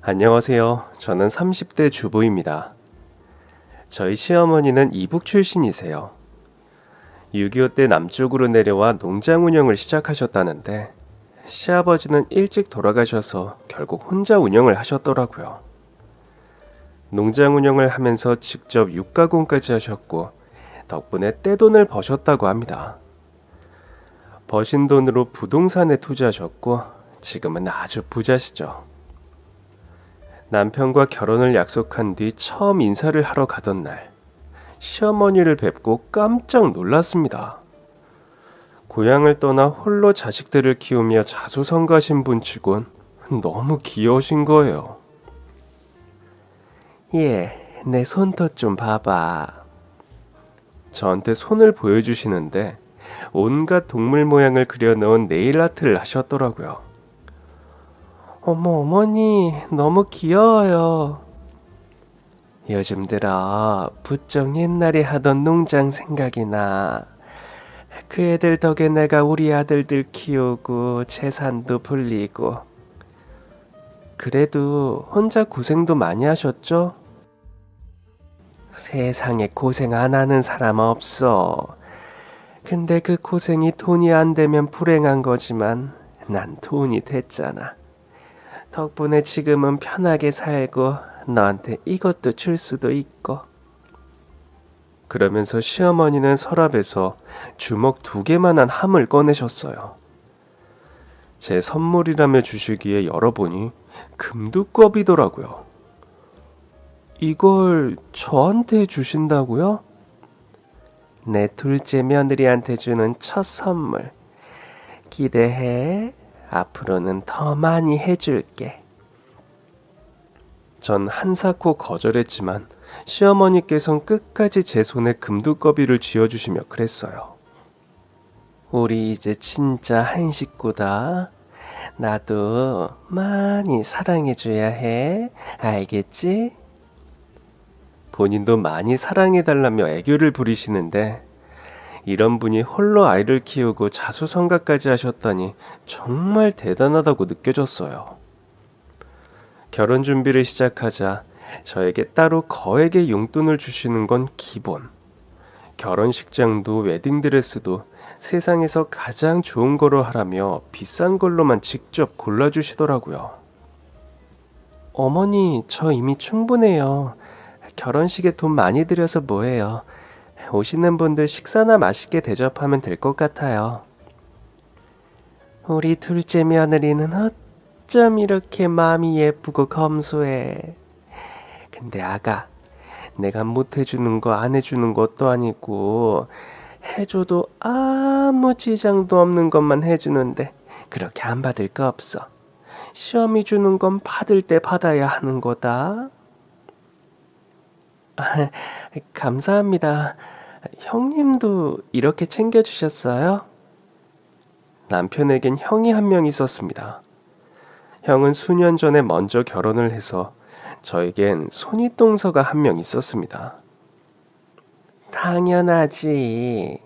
안녕하세요. 저는 30대 주부입니다. 저희 시어머니는 이북 출신이세요. 6.25 때 남쪽으로 내려와 농장 운영을 시작하셨다는데 시아버지는 일찍 돌아가셔서 결국 혼자 운영을 하셨더라고요. 농장 운영을 하면서 직접 육가공까지 하셨고 덕분에 떼돈을 버셨다고 합니다. 버신 돈으로 부동산에 투자하셨고 지금은 아주 부자시죠. 남편과 결혼을 약속한 뒤 처음 인사를 하러 가던 날, 시어머니를 뵙고 깜짝 놀랐습니다. 고향을 떠나 홀로 자식들을 키우며 자수성가신 분치곤 너무 귀여우신 거예요. 내 손톱 좀 봐봐. 저한테 손을 보여주시는데 온갖 동물 모양을 그려놓은 네일 아트를 하셨더라고요. 어머니, 너무 귀여워요. 요즘 들어 부쩍 옛날에 하던 농장 생각이 나. 그 애들 덕에 내가 우리 아들들 키우고 재산도 불리고. 그래도 혼자 고생도 많이 하셨죠? 세상에 고생 안 하는 사람 없어. 근데 그 고생이 돈이 안 되면 불행한 거지만 난 돈이 됐잖아. 덕분에 지금은 편하게 살고 너한테 이것도 줄 수도 있고. 그러면서 시어머니는 서랍에서 주먹 2개만한 함을 꺼내셨어요. 제 선물이라며 주시기에 열어보니 금두껍이더라고요. 이걸 저한테 주신다고요? 내 둘째 며느리한테 주는 첫 선물. 기대해. 앞으로는 더 많이 해줄게. 전 한사코 거절했지만 시어머니께선 끝까지 제 손에 금두꺼비를 쥐어주시며 그랬어요. 우리 이제 진짜 한 식구다. 나도 많이 사랑해줘야 해. 알겠지? 본인도 많이 사랑해달라며 애교를 부리시는데 이런 분이 홀로 아이를 키우고 자수성가까지 하셨다니 정말 대단하다고 느껴졌어요. 결혼 준비를 시작하자 저에게 따로 거액의 용돈을 주시는 건 기본. 결혼식장도 웨딩드레스도 세상에서 가장 좋은 거로 하라며 비싼 걸로만 직접 골라주시더라고요. 어머니, 저 이미 충분해요. 결혼식에 돈 많이 들여서 뭐해요. 오시는 분들 식사나 맛있게 대접하면 될 것 같아요. 우리 둘째 며느리는 어쩜 이렇게 마음이 예쁘고 검소해. 근데 아가, 내가 못 해주는 거 안 해주는 것도 아니고 해줘도 아무 지장도 없는 것만 해주는데 그렇게 안 받을 거 없어. 시어미 주는 건 받을 때 받아야 하는 거다. 감사합니다. 형님도 이렇게 챙겨주셨어요? 남편에겐 형이 한 명 있었습니다. 형은 수년 전에 먼저 결혼을 해서 저에겐 손윗동서가 한 명 있었습니다. 당연하지.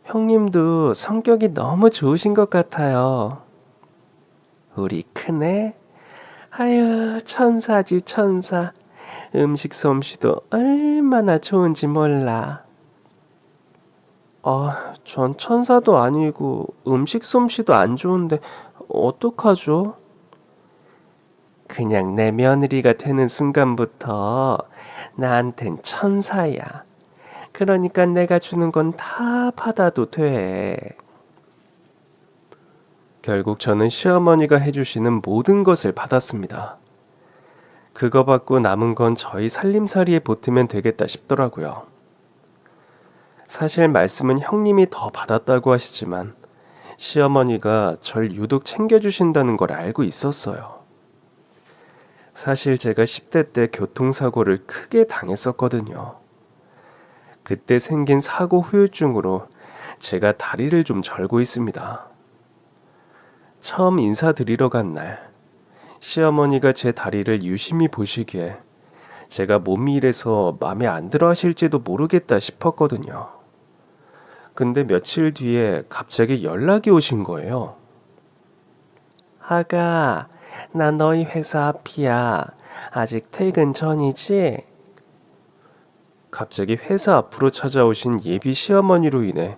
형님도 성격이 너무 좋으신 것 같아요. 우리 큰애? 아유, 천사지 천사. 음식 솜씨도 얼마나 좋은지 몰라. 전 천사도 아니고 음식 솜씨도 안 좋은데 어떡하죠? 그냥 내 며느리가 되는 순간부터 나한텐 천사야. 그러니까 내가 주는 건 다 받아도 돼. 결국 저는 시어머니가 해주시는 모든 것을 받았습니다. 그거 받고 남은 건 저희 살림살이에 보태면 되겠다 싶더라고요. 사실 말씀은 형님이 더 받았다고 하시지만 시어머니가 절 유독 챙겨주신다는 걸 알고 있었어요. 사실 제가 10대 때 교통사고를 크게 당했었거든요. 그때 생긴 사고 후유증으로 제가 다리를 좀 절고 있습니다. 처음 인사드리러 간 날, 시어머니가 제 다리를 유심히 보시기에 제가 몸이 이래서 마음에 안 들어 하실지도 모르겠다 싶었거든요. 근데 며칠 뒤에 갑자기 연락이 오신 거예요. 아가, 나 너희 회사 앞이야. 아직 퇴근 전이지? 갑자기 회사 앞으로 찾아오신 예비 시어머니로 인해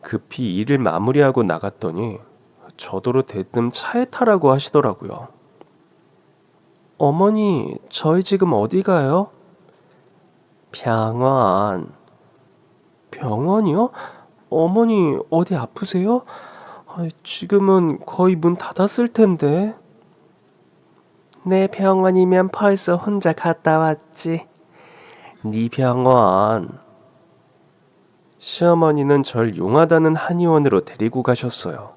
급히 일을 마무리하고 나갔더니 저더러 대뜸 차에 타라고 하시더라고요. 어머니, 저희 지금 어디 가요? 병원. 병원이요? 어머니, 어디 아프세요? 지금은 거의 문 닫았을 텐데. 내 병원이면 벌써 혼자 갔다 왔지. 네 병원. 시어머니는 절 용하다는 한의원으로 데리고 가셨어요.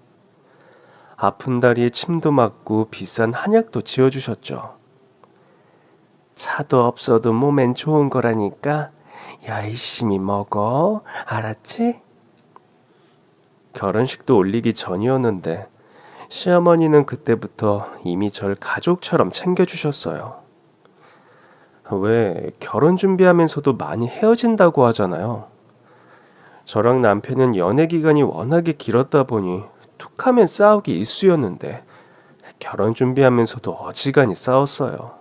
아픈 다리에 침도 맞고 비싼 한약도 지어주셨죠. 차도 없어도 몸엔 좋은 거라니까 열심히 먹어. 알았지? 결혼식도 올리기 전이었는데 시어머니는 그때부터 이미 절 가족처럼 챙겨주셨어요. 왜 결혼 준비하면서도 많이 헤어진다고 하잖아요. 저랑 남편은 연애 기간이 워낙에 길었다 보니 툭하면 싸우기 일쑤였는데 결혼 준비하면서도 어지간히 싸웠어요.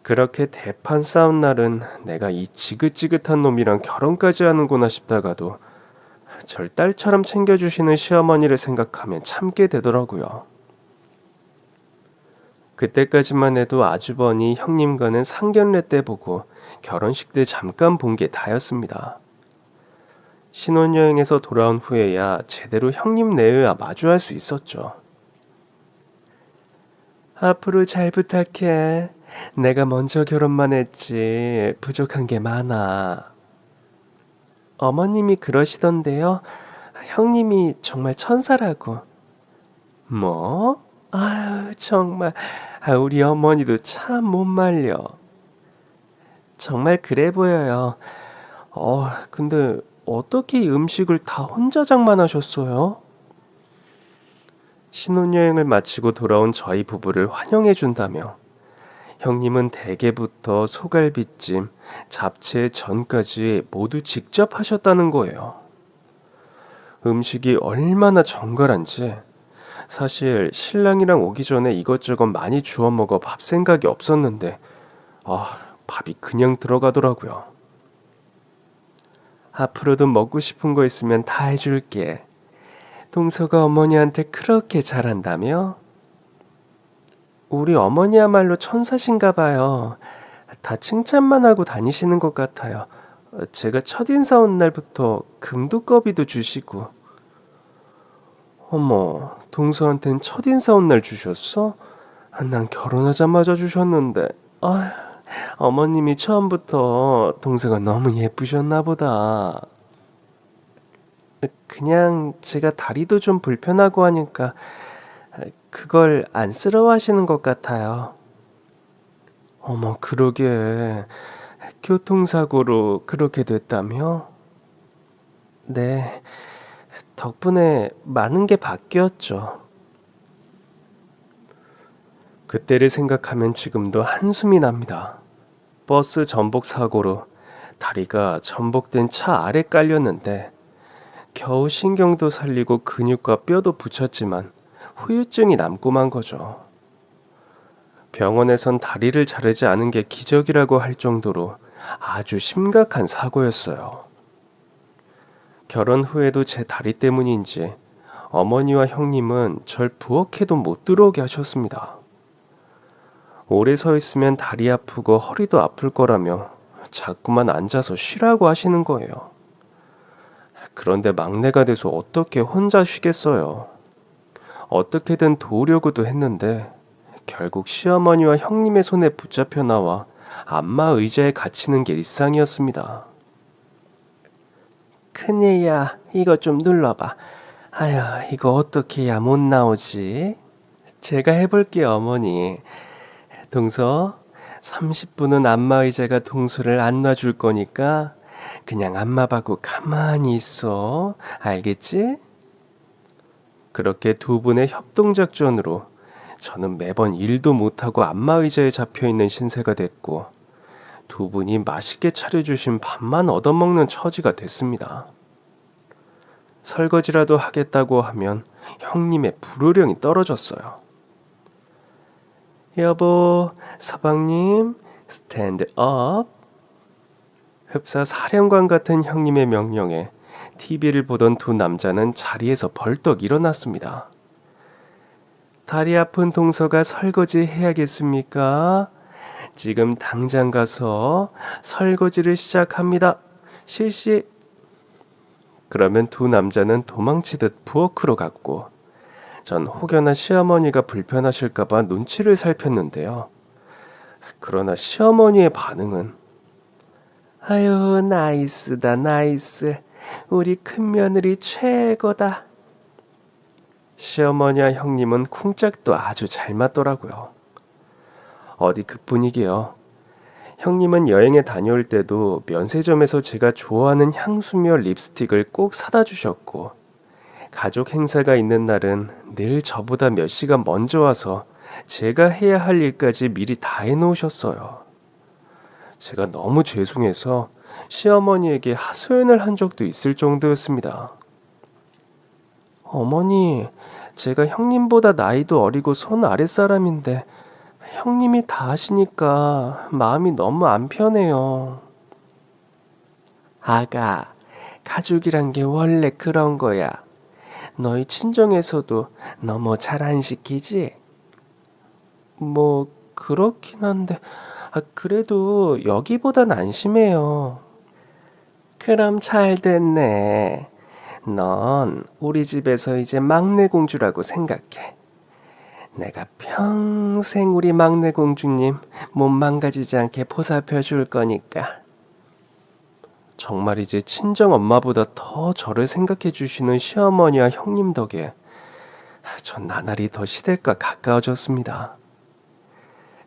그렇게 대판 싸운 날은 내가 이 지긋지긋한 놈이랑 결혼까지 하는구나 싶다가도 절 딸처럼 챙겨주시는 시어머니를 생각하면 참게 되더라고요. 그때까지만 해도 아주버니 형님과는 상견례 때 보고 결혼식 때 잠깐 본 게 다였습니다. 신혼여행에서 돌아온 후에야 제대로 형님 내외와 마주할 수 있었죠. 앞으로 잘 부탁해. 내가 먼저 결혼만 했지 부족한 게 많아. 어머님이 그러시던데요. 형님이 정말 천사라고. 뭐? 아유 정말 우리 어머니도 참 못 말려. 정말 그래 보여요. 근데 어떻게 이 음식을 다 혼자 장만하셨어요? 신혼여행을 마치고 돌아온 저희 부부를 환영해 준다며 형님은 대게부터 소갈비찜, 잡채, 전까지 모두 직접 하셨다는 거예요. 음식이 얼마나 정갈한지 사실 신랑이랑 오기 전에 이것저것 많이 주워 먹어 밥 생각이 없었는데 밥이 그냥 들어가더라고요. 앞으로도 먹고 싶은 거 있으면 다 해줄게. 동서가 어머니한테 그렇게 잘한다며? 우리 어머니야말로 천사신가 봐요. 다 칭찬만 하고 다니시는 것 같아요. 제가 첫인사 온 날부터 금두꺼비도 주시고. 어머, 동서한텐 첫인사 온 날 주셨어? 난 결혼하자마자 주셨는데. 어머님이 처음부터 동서가 너무 예쁘셨나 보다. 그냥 제가 다리도 좀 불편하고 하니까 그걸 안쓰러워하시는 것 같아요. 어머, 그러게. 교통사고로 그렇게 됐다며? 네, 덕분에 많은 게 바뀌었죠. 그때를 생각하면 지금도 한숨이 납니다. 버스 전복 사고로 다리가 전복된 차 아래 깔렸는데 겨우 신경도 살리고 근육과 뼈도 붙였지만 후유증이 남고만 거죠. 병원에선 다리를 자르지 않은 게 기적이라고 할 정도로 아주 심각한 사고였어요. 결혼 후에도 제 다리 때문인지 어머니와 형님은 절 부엌에도 못 들어오게 하셨습니다. 오래 서 있으면 다리 아프고 허리도 아플 거라며 자꾸만 앉아서 쉬라고 하시는 거예요. 그런데 막내가 돼서 어떻게 혼자 쉬겠어요. 어떻게든 도우려고도 했는데 결국 시어머니와 형님의 손에 붙잡혀 나와 안마 의자에 갇히는 게 일상이었습니다. 큰애야, 이거 좀 눌러봐. 아휴, 이거 어떻게 해야 못 나오지? 제가 해볼게요, 어머니. 동서, 30분은 안마 의자가 동서를 안 놔줄 거니까 그냥 안마 받고 가만히 있어. 알겠지? 그렇게 두 분의 협동작전으로 저는 매번 일도 못하고 안마 의자에 잡혀있는 신세가 됐고 두 분이 맛있게 차려주신 밥만 얻어먹는 처지가 됐습니다. 설거지라도 하겠다고 하면 형님의 불호령이 떨어졌어요. 여보, 서방님, 스탠드 업. 흡사 사령관 같은 형님의 명령에 TV를 보던 두 남자는 자리에서 벌떡 일어났습니다. 다리 아픈 동서가 설거지 해야겠습니까? 지금 당장 가서 설거지를 시작합니다. 실시. 그러면 두 남자는 도망치듯 부엌으로 갔고 전 혹여나 시어머니가 불편하실까봐 눈치를 살폈는데요. 그러나 시어머니의 반응은 아유, 나이스다, 나이스. 우리 큰며느리 최고다. 시어머니와 형님은 쿵짝도 아주 잘 맞더라고요. 어디 그뿐이게요. 형님은 여행에 다녀올 때도 면세점에서 제가 좋아하는 향수며 립스틱을 꼭 사다 주셨고, 가족 행사가 있는 날은 늘 저보다 몇 시간 먼저 와서 제가 해야 할 일까지 미리 다 해놓으셨어요. 제가 너무 죄송해서 시어머니에게 하소연을 한 적도 있을 정도였습니다. 어머니, 제가 형님보다 나이도 어리고 손 아랫사람인데 형님이 다 하시니까 마음이 너무 안 편해요. 아가, 가족이란 게 원래 그런 거야. 너희 친정에서도 너무 잘 안 시키지? 뭐 그렇긴 한데 그래도 여기보단 안심해요. 그럼 잘 됐네. 넌 우리 집에서 이제 막내 공주라고 생각해. 내가 평생 우리 막내 공주님 몸 망가지지 않게 보살펴 줄 거니까. 정말 이제 친정 엄마보다 더 저를 생각해 주시는 시어머니와 형님 덕에 전 나날이 더 시댁과 가까워졌습니다.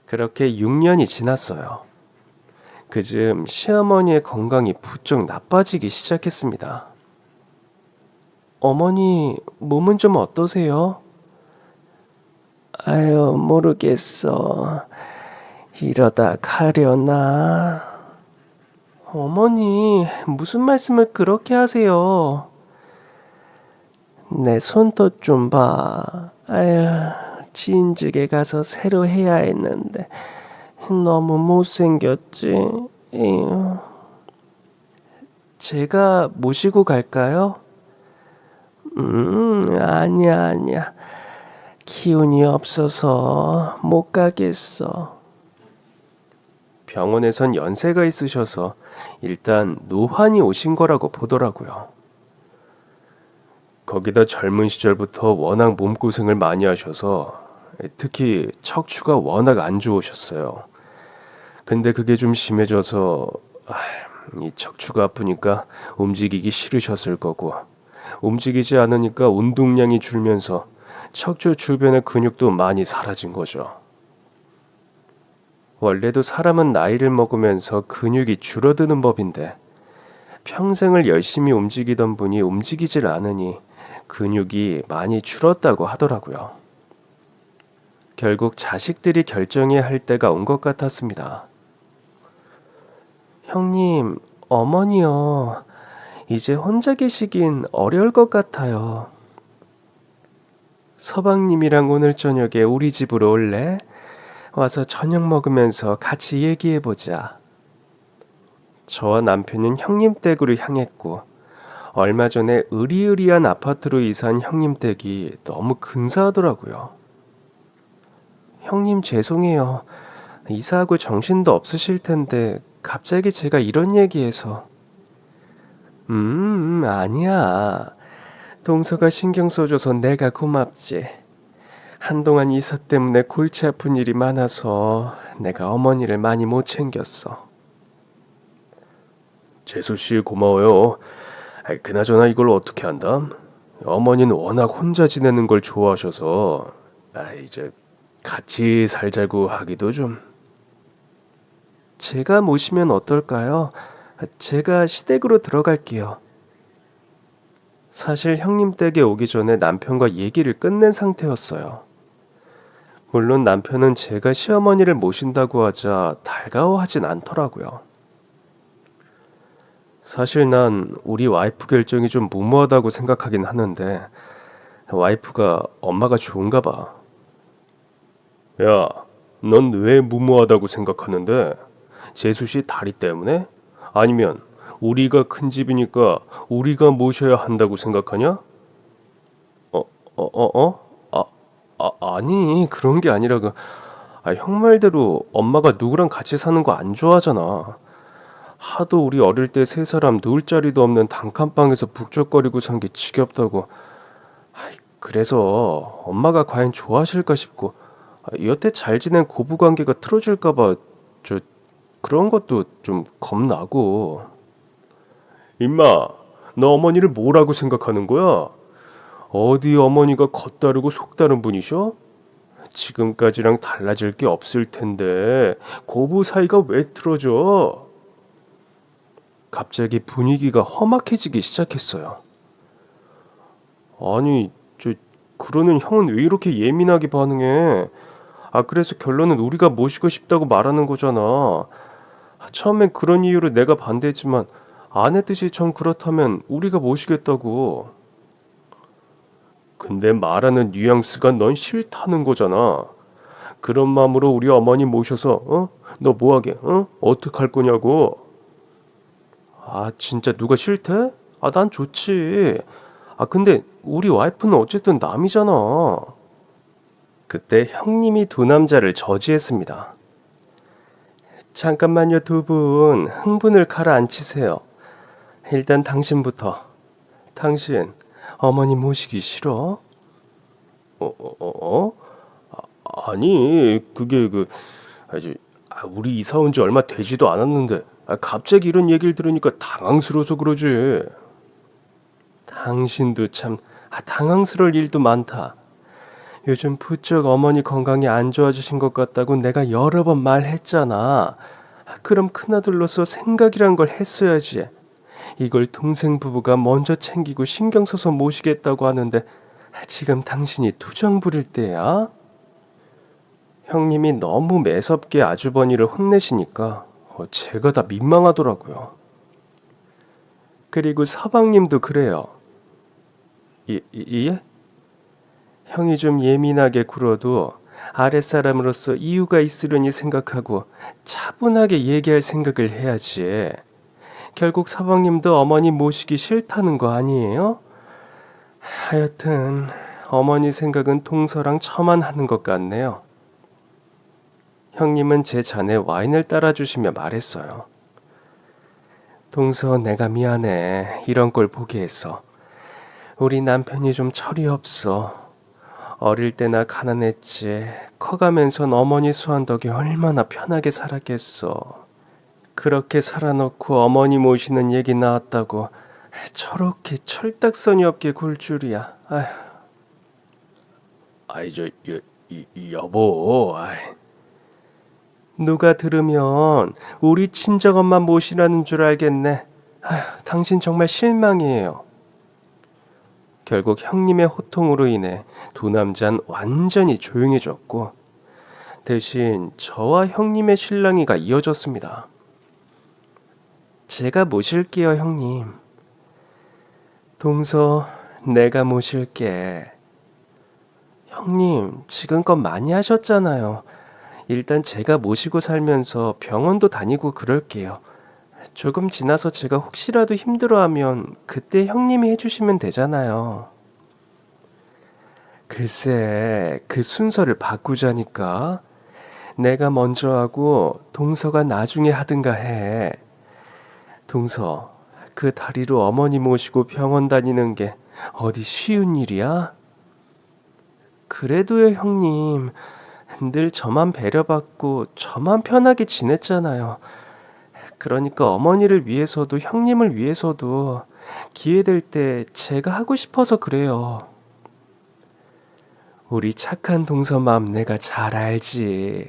그렇게 6년이 지났어요. 그즈음 시어머니의 건강이 부쩍 나빠지기 시작했습니다. 어머니, 몸은 좀 어떠세요? 아유, 모르겠어. 이러다 가려나? 어머니, 무슨 말씀을 그렇게 하세요? 내 손톱 좀 봐. 아유, 진즉에 가서 새로 해야 했는데 너무 못생겼지. 에휴. 제가 모시고 갈까요? 아니야. 기운이 없어서 못 가겠어. 병원에선 연세가 있으셔서 일단 노환이 오신 거라고 보더라고요. 거기다 젊은 시절부터 워낙 몸고생을 많이 하셔서 특히 척추가 워낙 안 좋으셨어요. 근데 그게 좀 심해져서 이 척추가 아프니까 움직이기 싫으셨을 거고 움직이지 않으니까 운동량이 줄면서 척추 주변의 근육도 많이 사라진 거죠. 원래도 사람은 나이를 먹으면서 근육이 줄어드는 법인데 평생을 열심히 움직이던 분이 움직이질 않으니 근육이 많이 줄었다고 하더라고요. 결국 자식들이 결정해야 할 때가 온 것 같았습니다. 형님, 어머니요. 이제 혼자 계시긴 어려울 것 같아요. 서방님이랑 오늘 저녁에 우리 집으로 올래? 와서 저녁 먹으면서 같이 얘기해보자. 저와 남편은 형님 댁으로 향했고 얼마 전에 으리으리한 아파트로 이사한 형님 댁이 너무 근사하더라고요. 형님 죄송해요. 이사하고 정신도 없으실 텐데 갑자기 제가 이런 얘기해서. 아니야. 동서가 신경 써줘서 내가 고맙지. 한동안 이사 때문에 골치 아픈 일이 많아서 내가 어머니를 많이 못 챙겼어. 재수씨 고마워요. 그나저나 이걸 어떻게 한담? 어머니는 워낙 혼자 지내는 걸 좋아하셔서 이제 같이 살자고 하기도 좀. 제가 모시면 어떨까요? 제가 시댁으로 들어갈게요. 사실 형님 댁에 오기 전에 남편과 얘기를 끝낸 상태였어요. 물론 남편은 제가 시어머니를 모신다고 하자 달가워하진 않더라고요. 사실 난 우리 와이프 결정이 좀 무모하다고 생각하긴 하는데 와이프가 엄마가 좋은가 봐. 야, 넌 왜 무모하다고 생각하는데? 재수 씨 다리 때문에? 아니면 우리가 큰 집이니까 우리가 모셔야 한다고 생각하냐? 어, 어? 아니, 그런 게 아니라 형 말대로 엄마가 누구랑 같이 사는 거 안 좋아하잖아. 하도 우리 어릴 때 세 사람 누울 자리도 없는 단칸방에서 북적거리고 산 게 지겹다고. 그래서 엄마가 과연 좋아하실까 싶고, 여태 잘 지낸 고부관계가 틀어질까봐 저 그런 것도 좀 겁나고. 임마, 너 어머니를 뭐라고 생각하는 거야? 어디 어머니가 겉다르고 속다른 분이셔? 지금까지랑 달라질 게 없을 텐데 고부 사이가 왜 틀어져? 갑자기 분위기가 험악해지기 시작했어요. 아니, 그러는 형은 왜 이렇게 예민하게 반응해? 그래서 결론은 우리가 모시고 싶다고 말하는 거잖아. 처음엔 그런 이유로 내가 반대했지만 아내 뜻이 전 그렇다면 우리가 모시겠다고. 근데 말하는 뉘앙스가 넌 싫다는 거잖아. 그런 마음으로 우리 어머니 모셔서 너 뭐하게? 어떡할 거냐고. 진짜 누가 싫대? 난 좋지. 근데 우리 와이프는 어쨌든 남이잖아. 그때 형님이 두 남자를 저지했습니다. 잠깐만요, 두 분. 흥분을 가라앉히세요. 일단 당신부터. 당신 어머니 모시기 싫어? 아니, 그게 우리 이사 온 지 얼마 되지도 않았는데 갑자기 이런 얘기를 들으니까 당황스러워서 그러지. 당신도 참 당황스러울 일도 많다. 요즘 부쩍 어머니 건강이 안 좋아지신 것 같다고 내가 여러 번 말했잖아. 그럼 큰아들로서 생각이란 걸 했어야지. 이걸 동생 부부가 먼저 챙기고 신경 써서 모시겠다고 하는데 지금 당신이 투정 부릴 때야? 형님이 너무 매섭게 아주버니를 혼내시니까 제가 다 민망하더라고요. 그리고 서방님도 그래요. 예? 형이 좀 예민하게 굴어도 아랫사람으로서 이유가 있으려니 생각하고 차분하게 얘기할 생각을 해야지. 결국 서방님도 어머니 모시기 싫다는 거 아니에요? 하여튼 어머니 생각은 동서랑 저만 하는 것 같네요. 형님은 제 잔에 와인을 따라주시며 말했어요. 동서, 내가 미안해. 이런 걸 보게 해서. 우리 남편이 좀 철이 없어. 어릴 때나 가난했지. 커가면선 어머니 수한 덕에 얼마나 편하게 살았겠어. 그렇게 살아놓고 어머니 모시는 얘기 나왔다고 저렇게 철딱서니 없게 굴 줄이야. 여보. 누가 들으면 우리 친정엄마 모시라는 줄 알겠네. 당신 정말 실망이에요. 결국 형님의 호통으로 인해 두 남자는 완전히 조용해졌고 대신 저와 형님의 실랑이가 이어졌습니다. 제가 모실게요, 형님. 동서, 내가 모실게. 형님, 지금껏 많이 하셨잖아요. 일단 제가 모시고 살면서 병원도 다니고 그럴게요. 조금 지나서 제가 혹시라도 힘들어하면 그때 형님이 해주시면 되잖아요. 글쎄, 그 순서를 바꾸자니까. 내가 먼저 하고 동서가 나중에 하든가 해. 동서, 그 다리로 어머니 모시고 병원 다니는 게 어디 쉬운 일이야? 그래도요, 형님. 늘 저만 배려받고 저만 편하게 지냈잖아요. 그러니까 어머니를 위해서도 형님을 위해서도 기회 될 때 제가 하고 싶어서 그래요. 우리 착한 동서 마음 내가 잘 알지.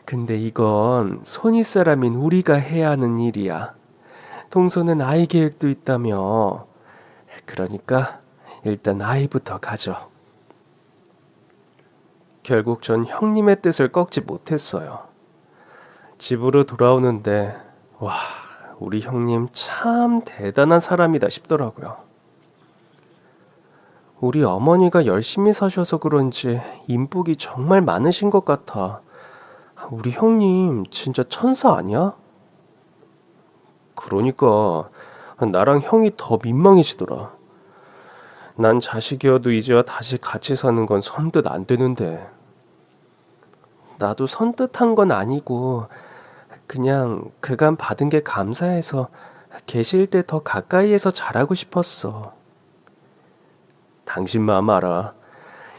근데 이건 손윗사람인 우리가 해야 하는 일이야. 동서는 아이 계획도 있다며. 그러니까 일단 아이부터 가져. 결국 전 형님의 뜻을 꺾지 못했어요. 집으로 돌아오는데 우리 형님 참 대단한 사람이다 싶더라고요. 우리 어머니가 열심히 사셔서 그런지 인복이 정말 많으신 것 같아. 우리 형님 진짜 천사 아니야? 그러니까 나랑 형이 더 민망해지더라. 난 자식이어도 이제와 다시 같이 사는 건 선뜻 안 되는데. 나도 선뜻한 건 아니고 그냥 그간 받은 게 감사해서 계실 때 더 가까이에서 잘하고 싶었어. 당신 마음 알아.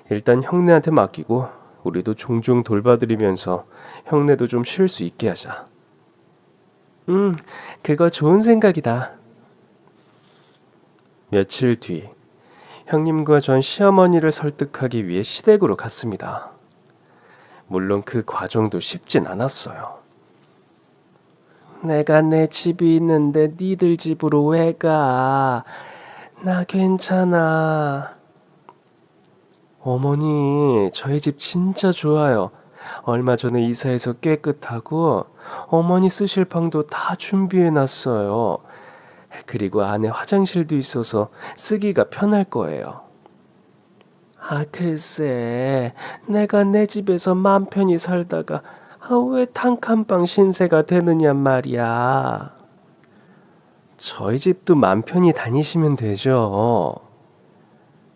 일단 형네한테 맡기고 우리도 종종 돌봐드리면서 형네도 좀 쉴 수 있게 하자. 그거 좋은 생각이다. 며칠 뒤 형님과 전 시어머니를 설득하기 위해 시댁으로 갔습니다. 물론 그 과정도 쉽진 않았어요. 내가 내 집이 있는데 니들 집으로 왜 가? 나 괜찮아. 어머니, 저희 집 진짜 좋아요. 얼마 전에 이사해서 깨끗하고 어머니 쓰실 방도 다 준비해놨어요. 그리고 안에 화장실도 있어서 쓰기가 편할 거예요. 아, 글쎄, 내가 내 집에서 맘 편히 살다가 왜 단칸방 신세가 되느냐 말이야. 저희 집도 맘 편히 다니시면 되죠.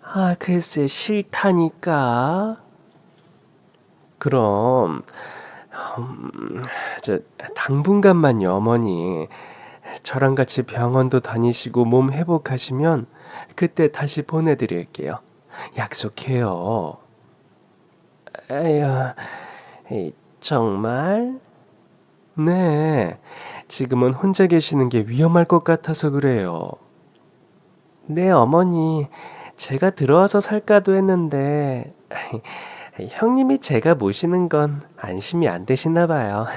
아, 글쎄, 싫다니까. 그럼, 저, 당분간만요, 어머니. 저랑 같이 병원도 다니시고 몸 회복하시면 그때 다시 보내드릴게요. 약속해요. 에휴, 정말? 네, 지금은 혼자 계시는 게 위험할 것 같아서 그래요. 네, 어머니, 제가 들어와서 살까도 했는데, 형님이 제가 모시는 건 안심이 안 되시나 봐요.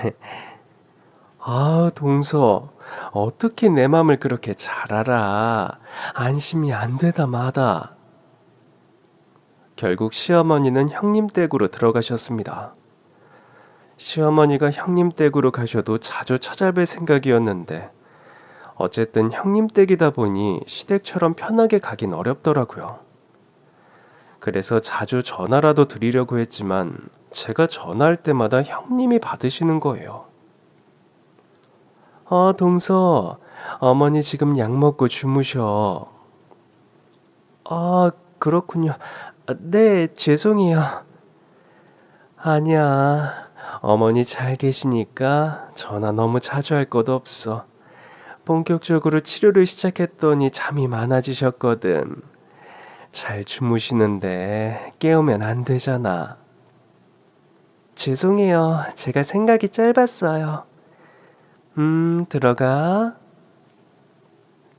아, 동서, 어떻게 내 맘을 그렇게 잘 알아? 안심이 안 되다 마다. 결국 시어머니는 형님 댁으로 들어가셨습니다. 시어머니가 형님 댁으로 가셔도 자주 찾아뵐 생각이었는데 어쨌든 형님 댁이다 보니 시댁처럼 편하게 가긴 어렵더라고요. 그래서 자주 전화라도 드리려고 했지만 제가 전화할 때마다 형님이 받으시는 거예요. 동서, 어머니 지금 약 먹고 주무셔. 아, 그렇군요. 네, 죄송해요. 아니야. 어머니 잘 계시니까 전화 너무 자주 할 것 없어. 본격적으로 치료를 시작했더니 잠이 많아지셨거든. 잘 주무시는데 깨우면 안 되잖아. 죄송해요. 제가 생각이 짧았어요. 들어가.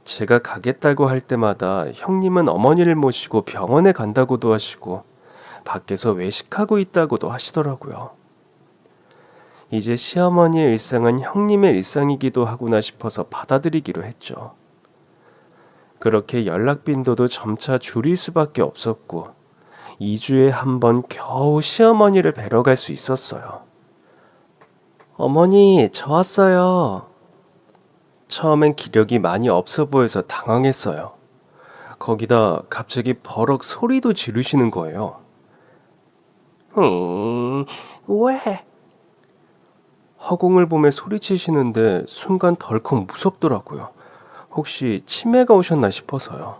제가 가겠다고 할 때마다 형님은 어머니를 모시고 병원에 간다고도 하시고 밖에서 외식하고 있다고도 하시더라고요. 이제 시어머니의 일상은 형님의 일상이기도 하구나 싶어서 받아들이기로 했죠. 그렇게 연락 빈도도 점차 줄일 수밖에 없었고 2주에 한 번 겨우 시어머니를 뵈러 갈 수 있었어요. 어머니, 저 왔어요. 처음엔 기력이 많이 없어 보여서 당황했어요. 거기다 갑자기 버럭 소리도 지르시는 거예요. 왜? 허공을 보며 소리치시는데 순간 덜컥 무섭더라고요. 혹시 치매가 오셨나 싶어서요.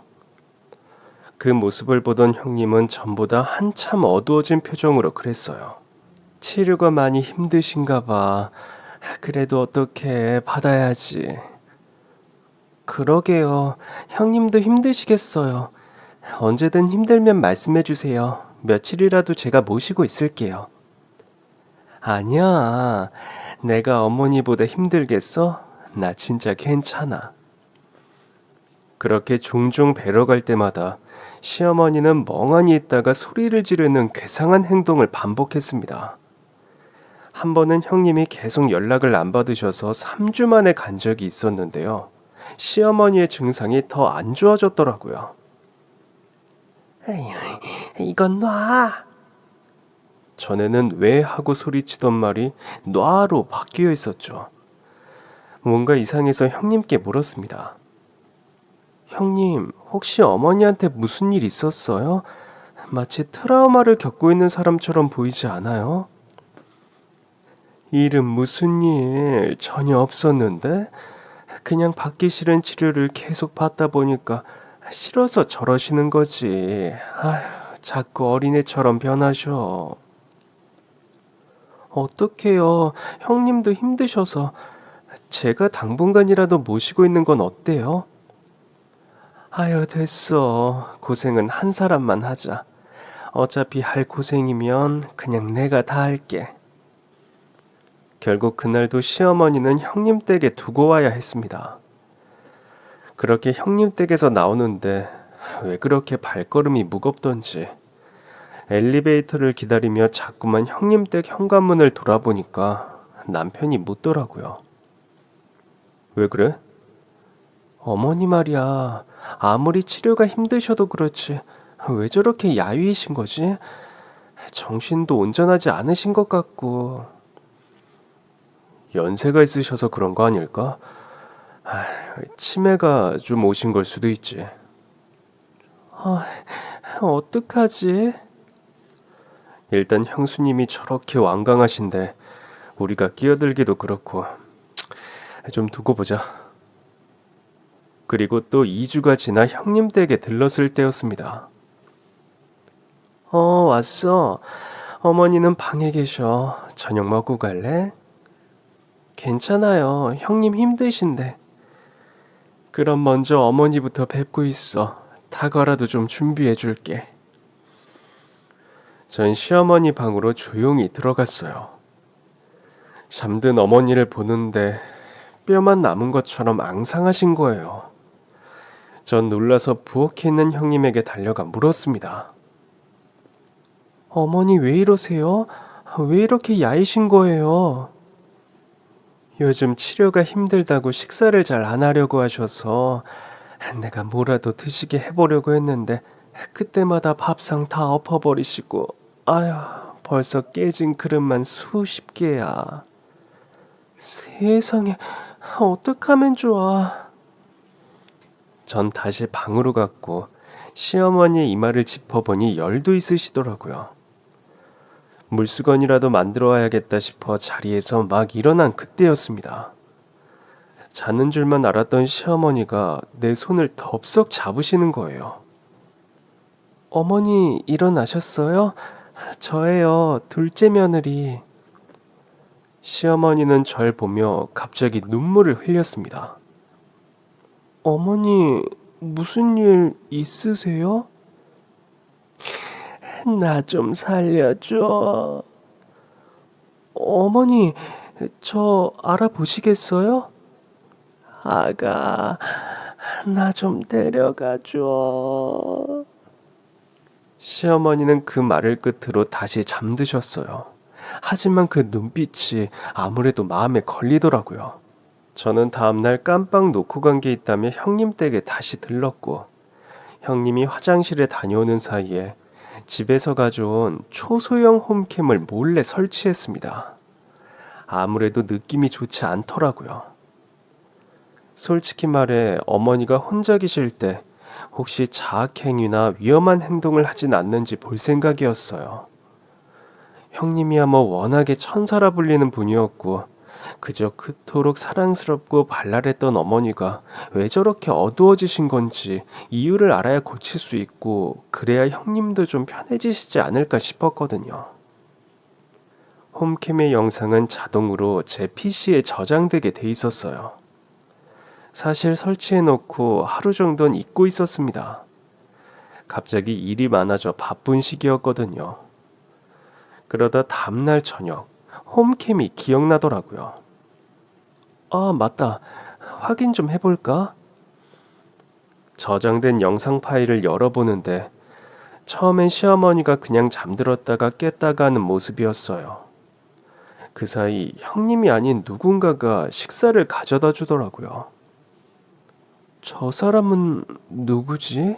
그 모습을 보던 형님은 전보다 한참 어두워진 표정으로 그랬어요. 치료가 많이 힘드신가 봐. 그래도 어떻게 받아야지. 그러게요. 형님도 힘드시겠어요. 언제든 힘들면 말씀해 주세요. 며칠이라도 제가 모시고 있을게요. 아니야. 내가 어머니보다 힘들겠어? 나 진짜 괜찮아. 그렇게 종종 뵈러 갈 때마다 시어머니는 멍하니 있다가 소리를 지르는 괴상한 행동을 반복했습니다. 한 번은 형님이 계속 연락을 안 받으셔서 3주 만에 간 적이 있었는데요. 시어머니의 증상이 더 안 좋아졌더라고요. 에이, 이건 놔. 전에는 왜 하고 소리치던 말이 놔로 바뀌어 있었죠. 뭔가 이상해서 형님께 물었습니다. 형님, 혹시 어머니한테 무슨 일 있었어요? 마치 트라우마를 겪고 있는 사람처럼 보이지 않아요? 일은 무슨 일 전혀 없었는데? 그냥 받기 싫은 치료를 계속 받다 보니까 싫어서 저러시는 거지. 아휴, 자꾸 어린애처럼 변하셔. 어떡해요. 형님도 힘드셔서 제가 당분간이라도 모시고 있는 건 어때요? 아유, 됐어. 고생은 한 사람만 하자. 어차피 할 고생이면 그냥 내가 다 할게. 결국 그날도 시어머니는 형님 댁에 두고 와야 했습니다. 그렇게 형님 댁에서 나오는데 왜 그렇게 발걸음이 무겁던지 엘리베이터를 기다리며 자꾸만 형님 댁 현관문을 돌아보니까 남편이 묻더라고요. 왜 그래? 어머니 말이야. 아무리 치료가 힘드셔도 그렇지 왜 저렇게 야위이신 거지? 정신도 온전하지 않으신 것 같고. 연세가 있으셔서 그런 거 아닐까? 치매가 좀 오신 걸 수도 있지. 아, 어떡하지? 일단 형수님이 저렇게 완강하신데 우리가 끼어들기도 그렇고 좀 두고 보자. 그리고 또 2주가 지나 형님 댁에 들렀을 때였습니다. 왔어. 어머니는 방에 계셔. 저녁 먹고 갈래? 괜찮아요. 형님 힘드신데. 그럼 먼저 어머니부터 뵙고 있어. 다가라도 좀 준비해 줄게. 전 시어머니 방으로 조용히 들어갔어요. 잠든 어머니를 보는데 뼈만 남은 것처럼 앙상하신 거예요. 전 놀라서 부엌에 있는 형님에게 달려가 물었습니다. 어머니 왜 이러세요? 왜 이렇게 야이신 거예요? 요즘 치료가 힘들다고 식사를 잘 안 하려고 하셔서 내가 뭐라도 드시게 해보려고 했는데 그때마다 밥상 다 엎어버리시고 아휴 벌써 깨진 그릇만 수십 개야. 세상에 어떡하면 좋아. 전 다시 방으로 갔고 시어머니의 이마를 짚어보니 열도 있으시더라고요. 물수건이라도 만들어 와야겠다 싶어 자리에서 막 일어난 그때였습니다. 자는 줄만 알았던 시어머니가 내 손을 덥석 잡으시는 거예요. 어머니 일어나셨어요? 저예요, 둘째 며느리. 시어머니는 절 보며 갑자기 눈물을 흘렸습니다. 어머니 무슨 일 있으세요? 나 좀 살려줘. 어머니, 저 알아보시겠어요? 아가, 나 좀 데려가줘. 시어머니는 그 말을 끝으로 다시 잠드셨어요. 하지만 그 눈빛이 아무래도 마음에 걸리더라고요. 저는 다음날 깜빡 놓고 간 게 있다며 형님 댁에 다시 들렀고, 형님이 화장실에 다녀오는 사이에 집에서 가져온 초소형 홈캠을 몰래 설치했습니다. 아무래도 느낌이 좋지 않더라고요. 솔직히 말해 어머니가 혼자 계실 때 혹시 자학행위나 위험한 행동을 하진 않는지 볼 생각이었어요. 형님이야 뭐 워낙에 천사라 불리는 분이었고 그저 그토록 사랑스럽고 발랄했던 어머니가 왜 저렇게 어두워지신 건지 이유를 알아야 고칠 수 있고 그래야 형님도 좀 편해지시지 않을까 싶었거든요. 홈캠의 영상은 자동으로 제 PC에 저장되게 돼 있었어요. 사실 설치해놓고 하루 정도는 잊고 있었습니다. 갑자기 일이 많아져 바쁜 시기였거든요. 그러다 다음날 저녁 홈캠이 기억나더라고요. 아, 맞다. 확인 좀 해볼까? 저장된 영상 파일을 열어보는데 처음엔 시어머니가 그냥 잠들었다가 깼다가 하는 모습이었어요. 그 사이 형님이 아닌 누군가가 식사를 가져다 주더라고요. 저 사람은 누구지?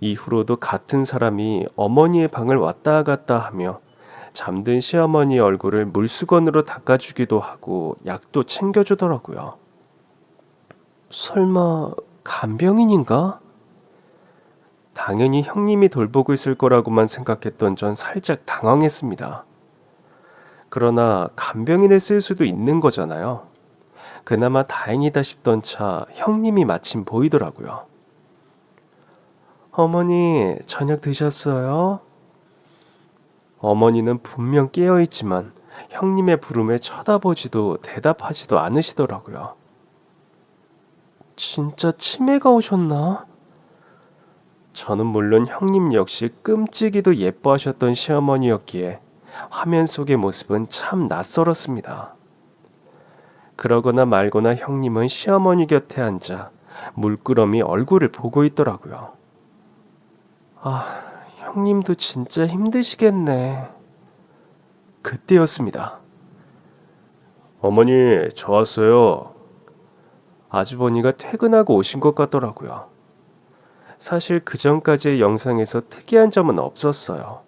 이후로도 같은 사람이 어머니의 방을 왔다 갔다 하며 잠든 시어머니 얼굴을 물수건으로 닦아주기도 하고 약도 챙겨주더라고요. 설마 간병인인가? 당연히 형님이 돌보고 있을 거라고만 생각했던 전 살짝 당황했습니다. 그러나 간병인을 쓸 수도 있는 거잖아요. 그나마 다행이다 싶던 차 형님이 마침 보이더라고요. 어머니, 저녁 드셨어요? 어머니는 분명 깨어있지만 형님의 부름에 쳐다보지도 대답하지도 않으시더라고요. 진짜 치매가 오셨나? 저는 물론 형님 역시 끔찍이도 예뻐하셨던 시어머니였기에 화면 속의 모습은 참 낯설었습니다. 그러거나 말거나 형님은 시어머니 곁에 앉아 물끄러미 얼굴을 보고 있더라고요. 아, 형님도 진짜 힘드시겠네. 그때였습니다. 어머니, 저 왔어요. 아주버니가 퇴근하고 오신 것 같더라고요. 사실 그 전까지의 영상에서 특이한 점은 없었어요.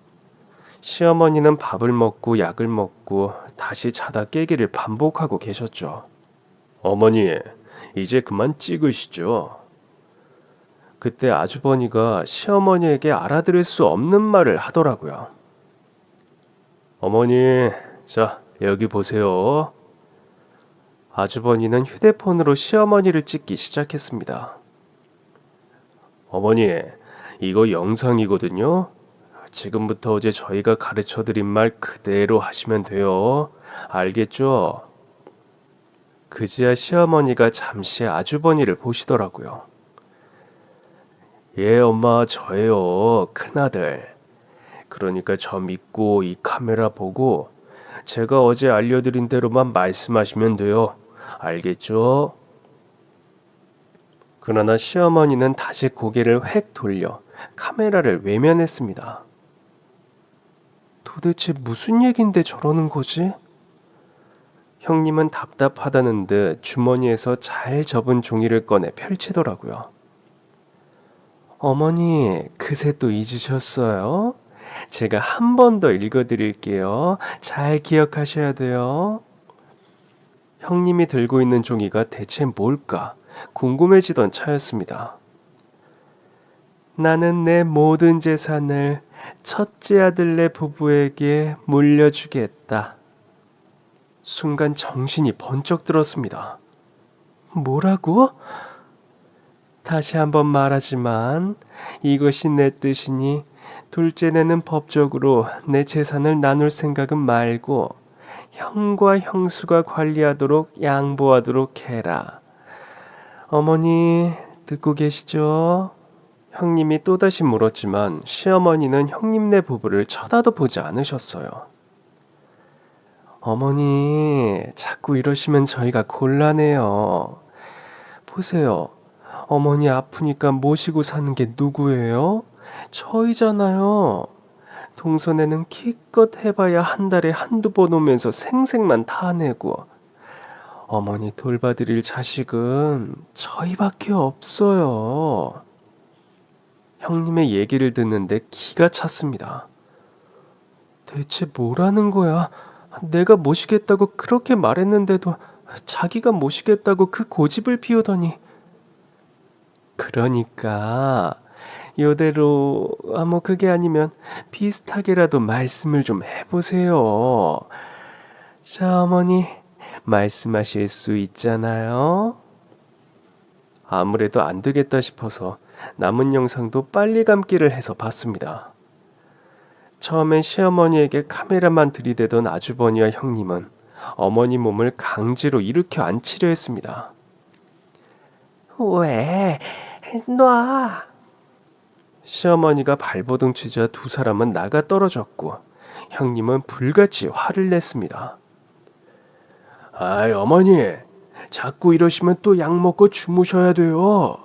시어머니는 밥을 먹고 약을 먹고 다시 자다 깨기를 반복하고 계셨죠. 어머니, 이제 그만 찍으시죠. 그때 아주버니가 시어머니에게 알아들을 수 없는 말을 하더라고요. 어머니, 자, 여기 보세요. 아주버니는 휴대폰으로 시어머니를 찍기 시작했습니다. 어머니, 이거 영상이거든요. 지금부터 어제 저희가 가르쳐드린 말 그대로 하시면 돼요. 알겠죠? 그제야 시어머니가 잠시 아주버니를 보시더라고요. 예, 엄마, 저예요. 큰아들. 그러니까 저 믿고 이 카메라 보고 제가 어제 알려드린 대로만 말씀하시면 돼요. 알겠죠? 그러나 시어머니는 다시 고개를 획 돌려 카메라를 외면했습니다. 도대체 무슨 얘긴데 저러는 거지? 형님은 답답하다는 듯 주머니에서 잘 접은 종이를 꺼내 펼치더라고요. 어머니, 그새 또 잊으셨어요? 제가 한 번 더 읽어드릴게요. 잘 기억하셔야 돼요. 형님이 들고 있는 종이가 대체 뭘까 궁금해지던 차였습니다. 나는 내 모든 재산을 첫째 아들네 부부에게 물려주겠다. 순간 정신이 번쩍 들었습니다. 뭐라고? 다시 한번 말하지만 이것이 내 뜻이니 둘째네는 법적으로 내 재산을 나눌 생각은 말고 형과 형수가 관리하도록 양보하도록 해라. 어머니, 듣고 계시죠? 형님이 또다시 물었지만 시어머니는 형님네 부부를 쳐다도 보지 않으셨어요. 어머니, 자꾸 이러시면 저희가 곤란해요. 보세요. 어머니 아프니까 모시고 사는 게 누구예요? 저희잖아요. 동선에는 기껏 해봐야 한 달에 한두 번 오면서 생색만 다 내고 어머니 돌봐드릴 자식은 저희밖에 없어요. 형님의 얘기를 듣는데 기가 찼습니다. 대체 뭐라는 거야? 내가 모시겠다고 그렇게 말했는데도 자기가 모시겠다고 그 고집을 피우더니. 그러니까 이대로 뭐 그게 아니면 비슷하게라도 말씀을 좀 해보세요. 자, 어머니 말씀하실 수 있잖아요. 아무래도 안 되겠다 싶어서 남은 영상도 빨리 감기를 해서 봤습니다. 처음엔 시어머니에게 카메라만 들이대던 아주버니와 형님은 어머니 몸을 강제로 일으켜 앉히려 했습니다. 왜? 놔! 시어머니가 발버둥 치자 두 사람은 나가 떨어졌고 형님은 불같이 화를 냈습니다. 아이, 어머니, 자꾸 이러시면 또 약 먹고 주무셔야 돼요.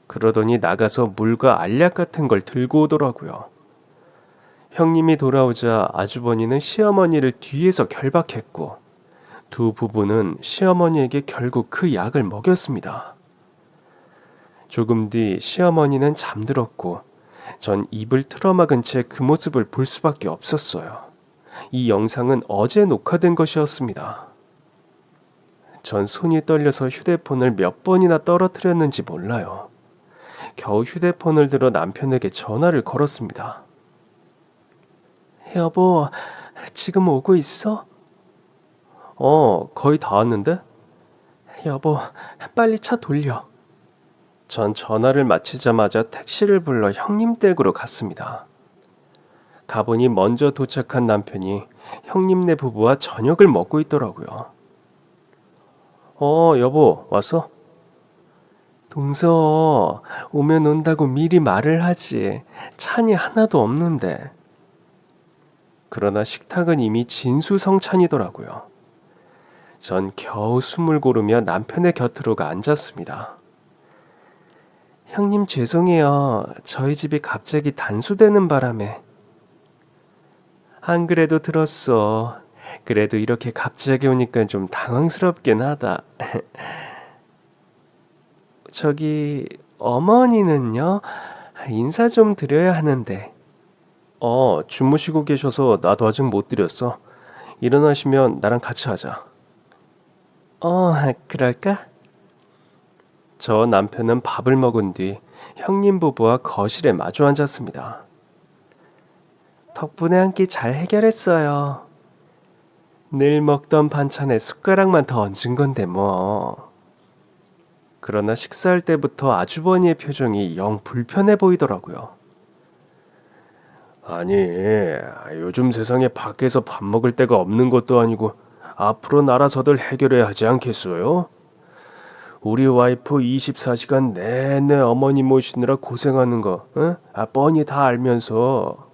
그러더니 나가서 물과 알약 같은 걸 들고 오더라고요. 형님이 돌아오자 아주버니는 시어머니를 뒤에서 결박했고 두 부부는 시어머니에게 결국 그 약을 먹였습니다. 조금 뒤 시어머니는 잠들었고 전 입을 틀어막은 채 그 모습을 볼 수밖에 없었어요. 이 영상은 어제 녹화된 것이었습니다. 전 손이 떨려서 휴대폰을 몇 번이나 떨어뜨렸는지 몰라요. 겨우 휴대폰을 들어 남편에게 전화를 걸었습니다. 여보, 지금 오고 있어? 거의 다 왔는데? 여보, 빨리 차 돌려. 전 전화를 마치자마자 택시를 불러 형님 댁으로 갔습니다. 가보니 먼저 도착한 남편이 형님네 부부와 저녁을 먹고 있더라고요. 여보, 왔어? 동서, 오면 온다고 미리 말을 하지. 찬이 하나도 없는데. 그러나 식탁은 이미 진수성찬이더라고요. 전 겨우 숨을 고르며 남편의 곁으로 가 앉았습니다. 형님 죄송해요. 저희 집이 갑자기 단수되는 바람에. 안 그래도 들었어. 그래도 이렇게 갑자기 오니까 좀 당황스럽긴 하다. 저기 어머니는요? 인사 좀 드려야 하는데. 주무시고 계셔서 나도 아직 못 드렸어. 일어나시면 나랑 같이 하자. 그럴까? 저 남편은 밥을 먹은 뒤 형님 부부와 거실에 마주 앉았습니다. 덕분에 한 끼 잘 해결했어요. 늘 먹던 반찬에 숟가락만 더 얹은 건데 뭐. 그러나 식사할 때부터 아주버니의 표정이 영 불편해 보이더라고요. 아니, 요즘 세상에 밖에서 밥 먹을 데가 없는 것도 아니고 앞으로 알아서들 해결해야 하지 않겠어요? 우리 와이프 24시간 내내 어머니 모시느라 고생하는 거, 응? 뻔히 다 알면서.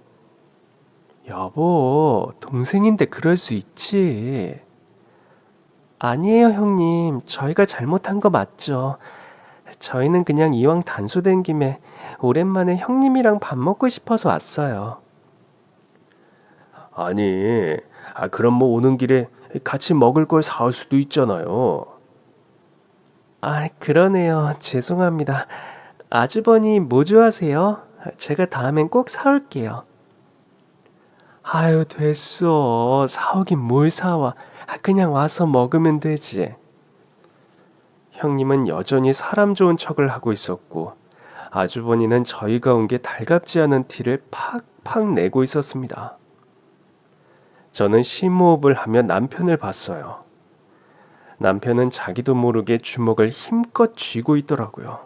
여보, 동생인데 그럴 수 있지. 아니에요, 형님. 저희가 잘못한 거 맞죠. 저희는 그냥 이왕 단수된 김에 오랜만에 형님이랑 밥 먹고 싶어서 왔어요. 아니, 그럼 뭐 오는 길에 같이 먹을 걸 사올 수도 있잖아요. 그러네요. 죄송합니다. 아주버니 뭐 좋아하세요? 제가 다음엔 꼭 사올게요. 아유, 됐어. 사오긴 뭘 사와. 그냥 와서 먹으면 되지. 형님은 여전히 사람 좋은 척을 하고 있었고, 아주버니는 저희가 온 게 달갑지 않은 티를 팍팍 내고 있었습니다. 저는 심호흡을 하며 남편을 봤어요. 남편은 자기도 모르게 주먹을 힘껏 쥐고 있더라고요.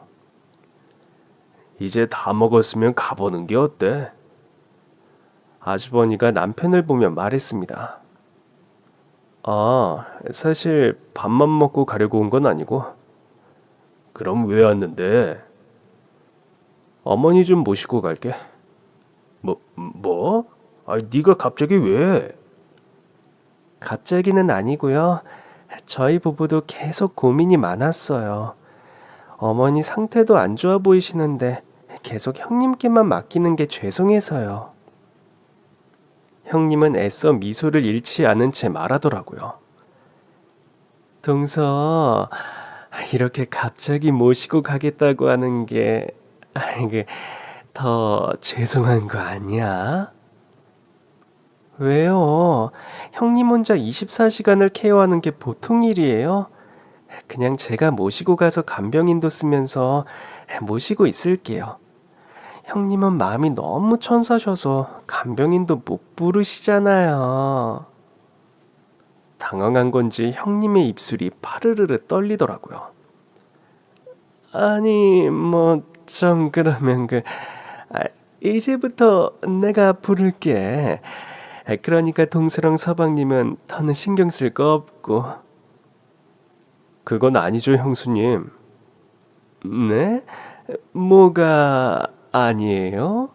이제 다 먹었으면 가보는 게 어때? 아주버니가 남편을 보며 말했습니다. 사실 밥만 먹고 가려고 온 건 아니고. 그럼 왜 왔는데? 어머니 좀 모시고 갈게. 뭐? 네가 갑자기 왜? 갑자기는 아니고요. 저희 부부도 계속 고민이 많았어요. 어머니 상태도 안 좋아 보이시는데 계속 형님께만 맡기는 게 죄송해서요. 형님은 애써 미소를 잃지 않은 채 말하더라고요. 동서, 이렇게 갑자기 모시고 가겠다고 하는 게 더 죄송한 거 아니야? 왜요? 형님 혼자 24시간을 케어하는 게 보통 일이에요? 그냥 제가 모시고 가서 간병인도 쓰면서 모시고 있을게요. 형님은 마음이 너무 천사셔서 간병인도 못 부르시잖아요. 당황한 건지 형님의 입술이 파르르르 떨리더라고요. 아니, 뭐 좀 그러면 이제부터 내가 부를게. 그러니까 동서랑 서방님은 더는 신경 쓸 거 없고. 그건 아니죠, 형수님. 네? 뭐가 아니에요?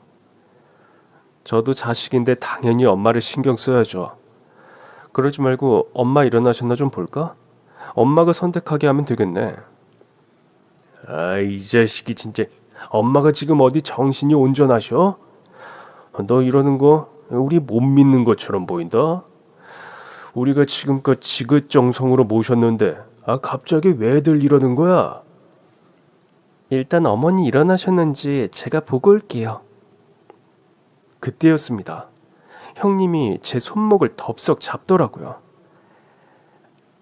저도 자식인데 당연히 엄마를 신경 써야죠. 그러지 말고 엄마 일어나셨나 좀 볼까? 엄마가 선택하게 하면 되겠네. 이 자식이 진짜. 엄마가 지금 어디 정신이 온전하셔? 너 이러는 거 우리 못 믿는 것처럼 보인다. 우리가 지금껏 지긋정성으로 모셨는데 갑자기 왜들 이러는 거야? 일단 어머니 일어나셨는지 제가 보고 올게요. 그때였습니다. 형님이 제 손목을 덥석 잡더라고요.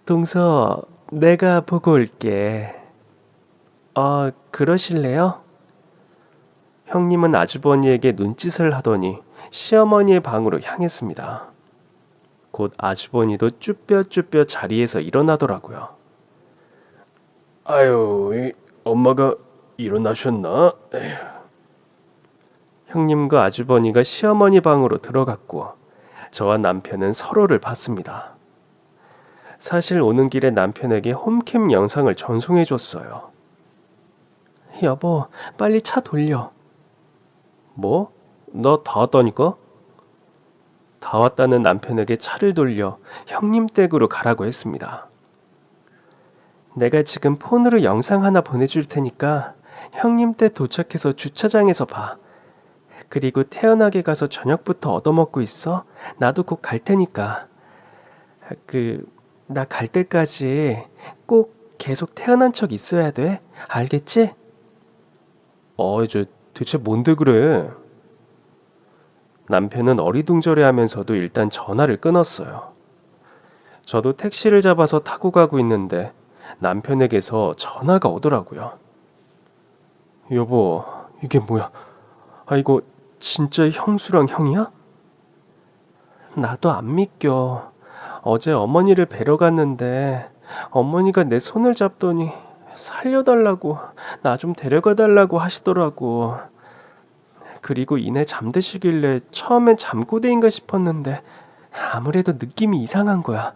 동서, 내가 보고 올게. 그러실래요? 형님은 아주버니에게 눈짓을 하더니 시어머니의 방으로 향했습니다. 곧 아주버니도 쭈뼛쭈뼛 자리에서 일어나더라고요. 아유, 엄마가 일어나셨나? 에휴. 형님과 아주버니가 시어머니 방으로 들어갔고 저와 남편은 서로를 봤습니다. 사실 오는 길에 남편에게 홈캠 영상을 전송해줬어요. 여보, 빨리 차 돌려. 뭐? 나 다 왔다니까? 다 왔다는 남편에게 차를 돌려 형님 댁으로 가라고 했습니다. 내가 지금 폰으로 영상 하나 보내줄 테니까 형님 댁 도착해서 주차장에서 봐. 그리고 태연하게 가서 저녁부터 얻어먹고 있어. 나도 곧 갈 테니까. 나 갈 때까지 꼭 계속 태어난 척 있어야 돼. 알겠지? 대체 뭔데 그래? 남편은 어리둥절해하면서도 일단 전화를 끊었어요. 저도 택시를 잡아서 타고 가고 있는데 남편에게서 전화가 오더라고요. 여보, 이게 뭐야? 이거 진짜 형수랑 형이야? 나도 안 믿겨. 어제 어머니를 뵈러 갔는데 어머니가 내 손을 잡더니 살려달라고, 나 좀 데려가 달라고 하시더라고. 그리고 이내 잠드시길래 처음엔 잠꼬대인가 싶었는데 아무래도 느낌이 이상한 거야.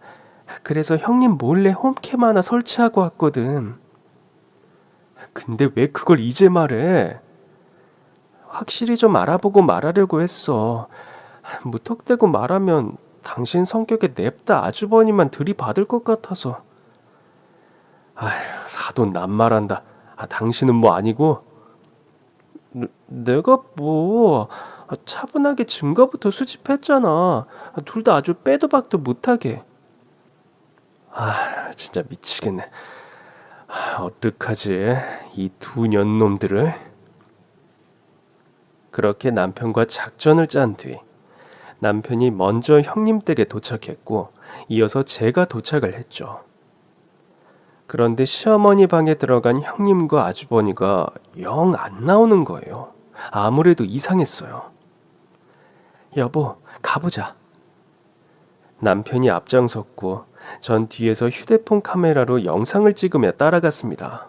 그래서 형님 몰래 홈캠 하나 설치하고 왔거든. 근데 왜 그걸 이제 말해? 확실히 좀 알아보고 말하려고 했어. 무턱대고 말하면 당신 성격에 냅다 아주버니만 들이받을 것 같아서. 사돈 낱말한다. 당신은 뭐 아니고? 내가 뭐 차분하게 증거부터 수집했잖아. 둘 다 아주 빼도 박도 못하게. 진짜 미치겠네. 어떡하지? 이 두 년놈들을. 그렇게 남편과 작전을 짠 뒤 남편이 먼저 형님 댁에 도착했고 이어서 제가 도착을 했죠. 그런데 시어머니 방에 들어간 형님과 아주버니가 영 안 나오는 거예요. 아무래도 이상했어요. 여보, 가보자. 남편이 앞장섰고 전 뒤에서 휴대폰 카메라로 영상을 찍으며 따라갔습니다.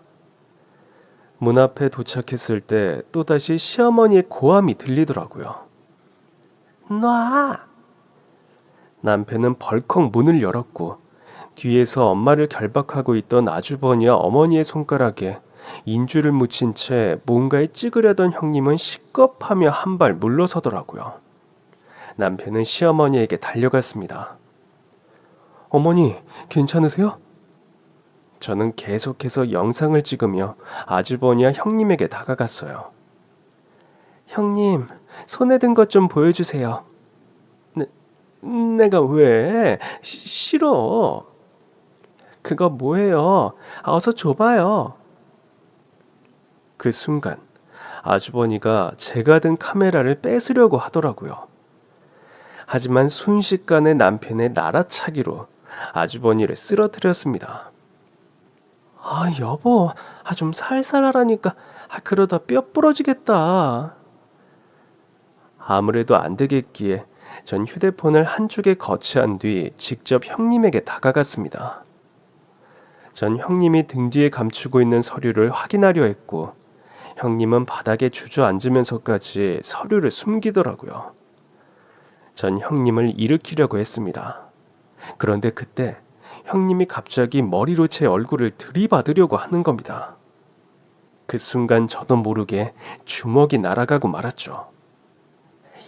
문 앞에 도착했을 때 또다시 시어머니의 고함이 들리더라고요. 놔! 남편은 벌컥 문을 열었고 뒤에서 엄마를 결박하고 있던 아주버니와 어머니의 손가락에 인주를 묻힌 채 뭔가에 찍으려던 형님은 식겁하며 한 발 물러서더라고요. 남편은 시어머니에게 달려갔습니다. 어머니, 괜찮으세요? 저는 계속해서 영상을 찍으며 아주버니와 형님에게 다가갔어요. 형님, 손에 든 것 좀 보여주세요. 내가 왜? 싫어. 그거 뭐예요? 어서 줘봐요. 그 순간 아주버니가 제가 든 카메라를 뺏으려고 하더라고요. 하지만 순식간에 남편의 날아차기로 아주버니를 쓰러뜨렸습니다. 여보, 좀 살살 하라니까. 그러다 뼈 부러지겠다. 아무래도 안 되겠기에 전 휴대폰을 한쪽에 거치한 뒤 직접 형님에게 다가갔습니다. 전 형님이 등 뒤에 감추고 있는 서류를 확인하려 했고 형님은 바닥에 주저앉으면서까지 서류를 숨기더라고요. 전 형님을 일으키려고 했습니다. 그런데 그때 형님이 갑자기 머리로 제 얼굴을 들이받으려고 하는 겁니다. 그 순간 저도 모르게 주먹이 날아가고 말았죠.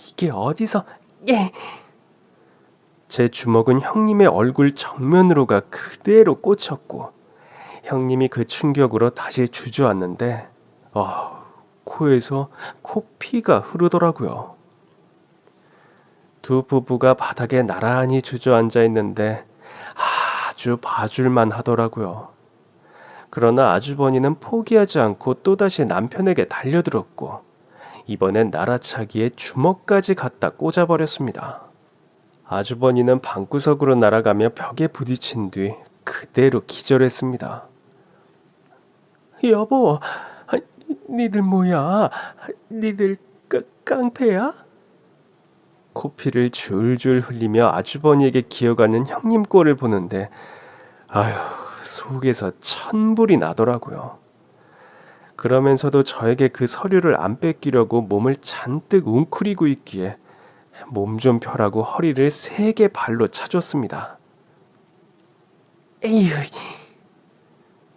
이게 어디서... 제 주먹은 형님의 얼굴 정면으로가 그대로 꽂혔고 형님이 그 충격으로 다시 주저앉는데 코에서 코피가 흐르더라고요. 두 부부가 바닥에 나란히 주저앉아 있는데 아주 봐줄만 하더라고요. 그러나 아주버니는 포기하지 않고 또다시 남편에게 달려들었고 이번엔 날아차기에 주먹까지 갖다 꽂아버렸습니다. 아주버니는 방구석으로 날아가며 벽에 부딪힌 뒤 그대로 기절했습니다. 여보, 니들 뭐야? 니들 깡패야? 코피를 줄줄 흘리며 아주버니에게 기어가는 형님 꼴을 보는데 아휴, 속에서 천불이 나더라고요. 그러면서도 저에게 그 서류를 안 뺏기려고 몸을 잔뜩 웅크리고 있기에 몸 좀 펴라고 허리를 세게 발로 차줬습니다. 에휴.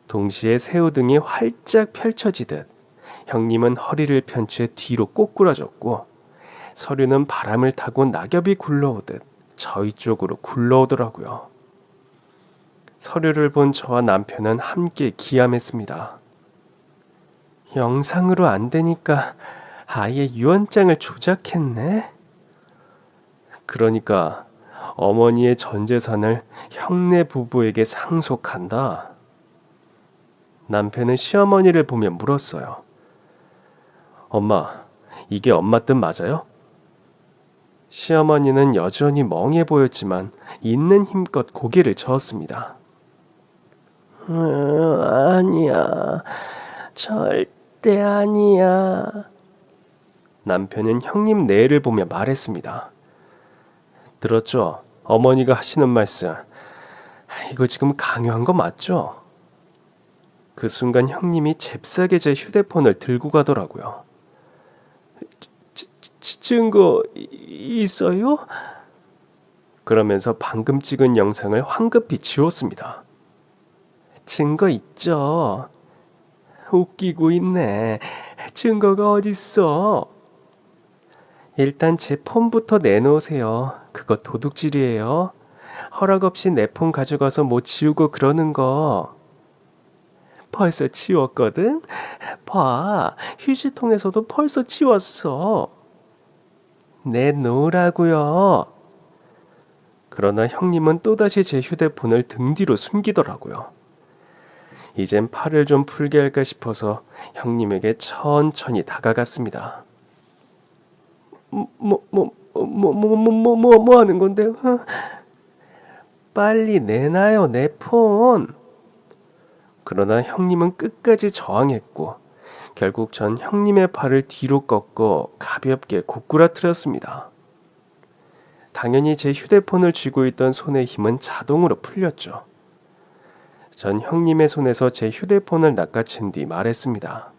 동시에 새우등이 활짝 펼쳐지듯 형님은 허리를 편 채 뒤로 꼬꾸라졌고 서류는 바람을 타고 낙엽이 굴러오듯 저희 쪽으로 굴러오더라고요. 서류를 본 저와 남편은 함께 기함했습니다. 영상으로 안 되니까 아예 유언장을 조작했네? 그러니까 어머니의 전 재산을 형네 부부에게 상속한다. 남편은 시어머니를 보며 물었어요. 엄마, 이게 엄마 뜻 맞아요? 시어머니는 여전히 멍해 보였지만 있는 힘껏 고개를 저었습니다. 아니야. 절대 아니야. 남편은 형님 내를 보며 말했습니다. 들었죠? 어머니가 하시는 말씀. 이거 지금 강요한 거 맞죠? 그 순간 형님이 잽싸게 제 휴대폰을 들고 가더라고요. 증거 있어요? 그러면서 방금 찍은 영상을 황급히 지웠습니다. 증거 있죠? 웃기고 있네. 증거가 어딨어? 일단 제 폰부터 내놓으세요. 그거 도둑질이에요. 허락 없이 내 폰 가져가서 뭐 지우고 그러는 거. 벌써 지웠거든? 봐, 휴지통에서도 벌써 지웠어. 내놓으라고요. 그러나 형님은 또다시 제 휴대폰을 등 뒤로 숨기더라고요. 이젠 팔을 좀 풀게 할까 싶어서 형님에게 천천히 다가갔습니다. 뭐 하는 건데? 빨리 내놔요, 내 폰. 그러나 형님은 끝까지 저항했고 결국 전 형님의 팔을 뒤로 꺾어 가볍게 고꾸라뜨렸습니다. 당연히 제 휴대폰을 쥐고 있던 손의 힘은 자동으로 풀렸죠. 전 형님의 손에서 제 휴대폰을 낚아챈 뒤 말했습니다.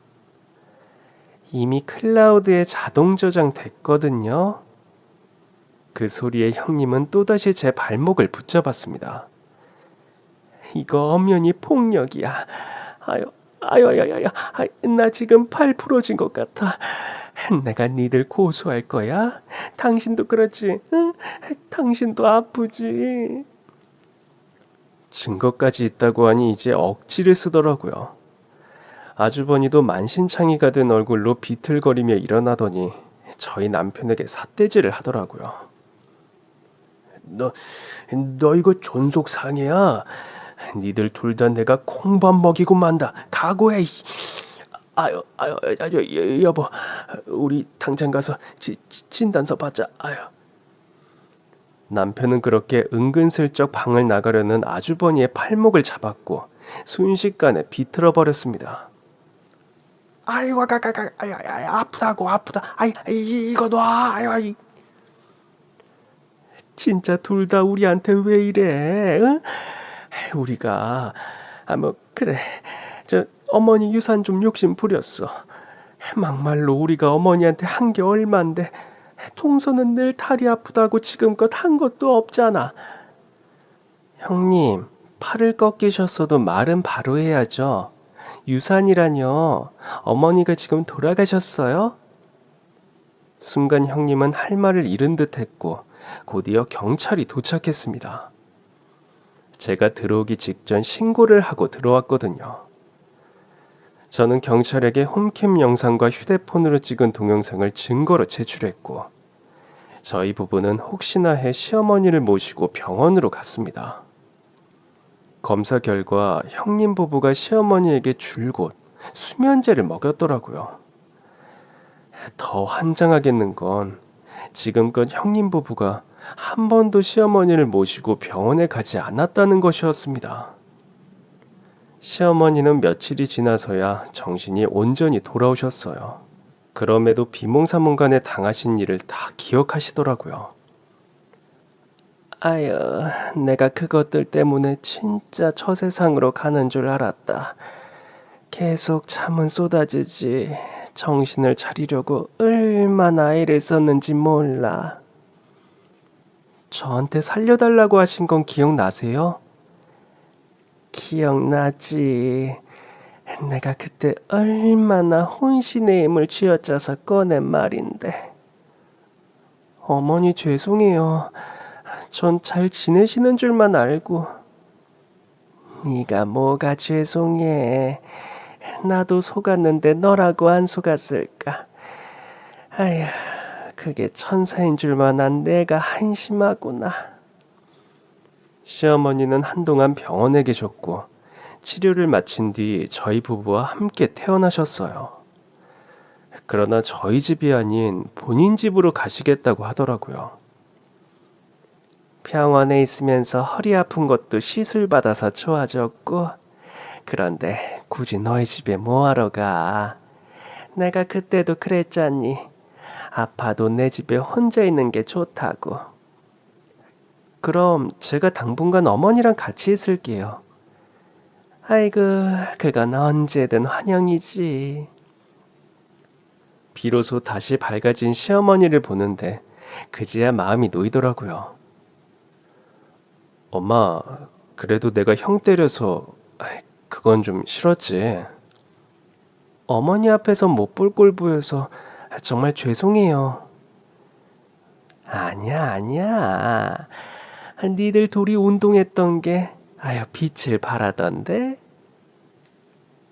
이미 클라우드에 자동 저장됐거든요. 그 소리에 형님은 또다시 제 발목을 붙잡았습니다. 이거 엄연히 폭력이야. 아유, 나 지금 팔 부러진 것 같아. 내가 니들 고소할 거야. 당신도 그렇지, 응? 당신도 아프지. 증거까지 있다고 하니 이제 억지를 쓰더라고요. 아주버니도 만신창이가 된 얼굴로 비틀거리며 일어나더니 저희 남편에게 삿대질을 하더라고요. 너 이거 존속상해야. 니들 둘 다 내가 콩밥 먹이고 만다. 각오해. 아유, 여보, 우리 당장 가서 진단서 받자. 아유. 남편은 그렇게 은근슬쩍 방을 나가려는 아주버니의 팔목을 잡았고 순식간에 비틀어 버렸습니다. 아이고, 아프다. 이거 놔. 아유. 진짜 둘 다 우리한테 왜 이래? 응? 우리가 그래, 저 어머니 유산 좀 욕심 부렸어. 막말로 우리가 어머니한테 한 게 얼만데 동서는 늘 다리 아프다고 지금껏 한 것도 없잖아. 형님, 팔을 꺾이셨어도 말은 바로 해야죠. 유산이라뇨. 어머니가 지금 돌아가셨어요? 순간 형님은 할 말을 잃은 듯 했고 곧이어 경찰이 도착했습니다. 제가 들어오기 직전 신고를 하고 들어왔거든요. 저는 경찰에게 홈캠 영상과 휴대폰으로 찍은 동영상을 증거로 제출했고 저희 부부는 혹시나 해 시어머니를 모시고 병원으로 갔습니다. 검사 결과 형님 부부가 시어머니에게 줄곧 수면제를 먹였더라고요. 더 환장하겠는 건 지금껏 형님 부부가 한 번도 시어머니를 모시고 병원에 가지 않았다는 것이었습니다. 시어머니는 며칠이 지나서야 정신이 온전히 돌아오셨어요. 그럼에도 비몽사몽간에 당하신 일을 다 기억하시더라고요. 아유, 내가 그것들 때문에 진짜 처세상으로 가는 줄 알았다. 계속 잠은 쏟아지지. 정신을 차리려고 얼마나 애를 썼는지 몰라. 저한테 살려달라고 하신 건 기억나세요? 기억나지. 내가 그때 얼마나 혼신의 힘을 쥐어짜서 꺼낸 말인데. 어머니 죄송해요. 전 잘 지내시는 줄만 알고. 네가 뭐가 죄송해. 나도 속았는데 너라고 안 속았을까. 아휴, 그게 천사인 줄만 안 내가 한심하구나. 시어머니는 한동안 병원에 계셨고 치료를 마친 뒤 저희 부부와 함께 태어나셨어요. 그러나 저희 집이 아닌 본인 집으로 가시겠다고 하더라고요. 병원에 있으면서 허리 아픈 것도 시술 받아서 좋아졌고, 그런데 굳이 너희 집에 뭐하러 가? 내가 그때도 그랬잖니. 아파도 내 집에 혼자 있는 게 좋다고. 그럼 제가 당분간 어머니랑 같이 있을게요. 아이고, 그건 언제든 환영이지. 비로소 다시 밝아진 시어머니를 보는데 그제야 마음이 놓이더라고요. 엄마, 그래도 내가 형 때려서 그건 좀 싫었지. 어머니 앞에서 못 볼 꼴 보여서 정말 죄송해요. 아니야. 니들 둘이 운동했던 게 빛을 발하던데?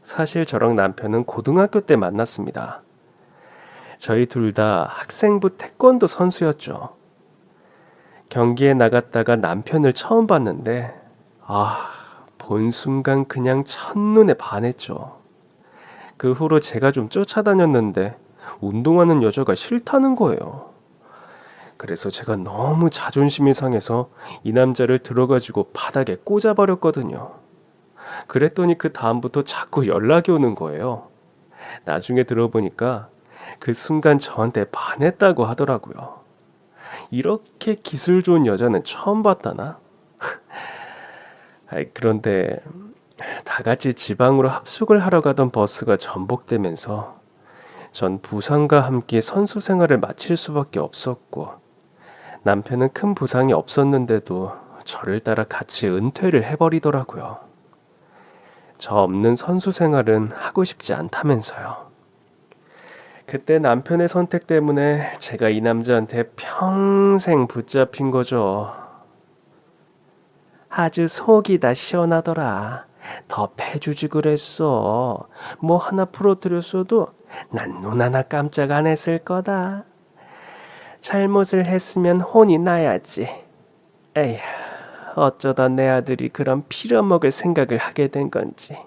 사실 저랑 남편은 고등학교 때 만났습니다. 저희 둘 다 학생부 태권도 선수였죠. 경기에 나갔다가 남편을 처음 봤는데 본 순간 그냥 첫눈에 반했죠. 그 후로 제가 좀 쫓아다녔는데 운동하는 여자가 싫다는 거예요. 그래서 제가 너무 자존심이 상해서 이 남자를 들어가지고 바닥에 꽂아버렸거든요. 그랬더니 그 다음부터 자꾸 연락이 오는 거예요. 나중에 들어보니까 그 순간 저한테 반했다고 하더라고요. 이렇게 기술 좋은 여자는 처음 봤다나? 그런데 다 같이 지방으로 합숙을 하러 가던 버스가 전복되면서 전 부상과 함께 선수 생활을 마칠 수밖에 없었고, 남편은 큰 부상이 없었는데도 저를 따라 같이 은퇴를 해버리더라고요. 저 없는 선수 생활은 하고 싶지 않다면서요. 그때 남편의 선택 때문에 제가 이 남자한테 평생 붙잡힌 거죠. 아주 속이 다 시원하더라. 더 패주지 그랬어. 뭐 하나 부러뜨렸어도 난 눈 하나 깜짝 안 했을 거다. 잘못을 했으면 혼이 나야지. 에휴, 어쩌다 내 아들이 그런 빌어먹을 생각을 하게 된 건지.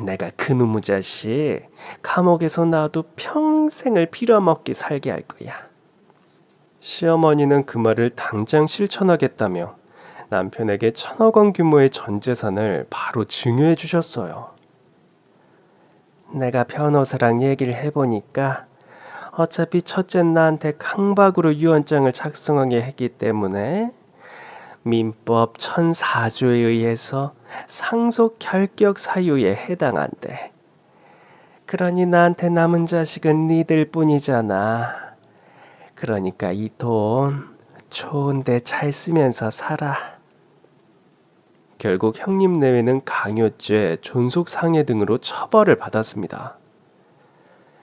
내가 그놈의 자식 감옥에서 나와도 평생을 빌어먹기 살게 할 거야. 시어머니는 그 말을 당장 실천하겠다며 남편에게 1,000억 원 규모의 전 재산을 바로 증여해 주셨어요. 내가 변호사랑 얘기를 해보니까 어차피 첫째 나한테 강박으로 유언장을 작성하게 했기 때문에 민법 1004조에 의해서 상속 결격 사유에 해당한대. 그러니 나한테 남은 자식은 니들 뿐이잖아. 그러니까 이 돈 좋은데 잘 쓰면서 살아. 결국 형님 내외는 강요죄, 존속상해 등으로 처벌을 받았습니다.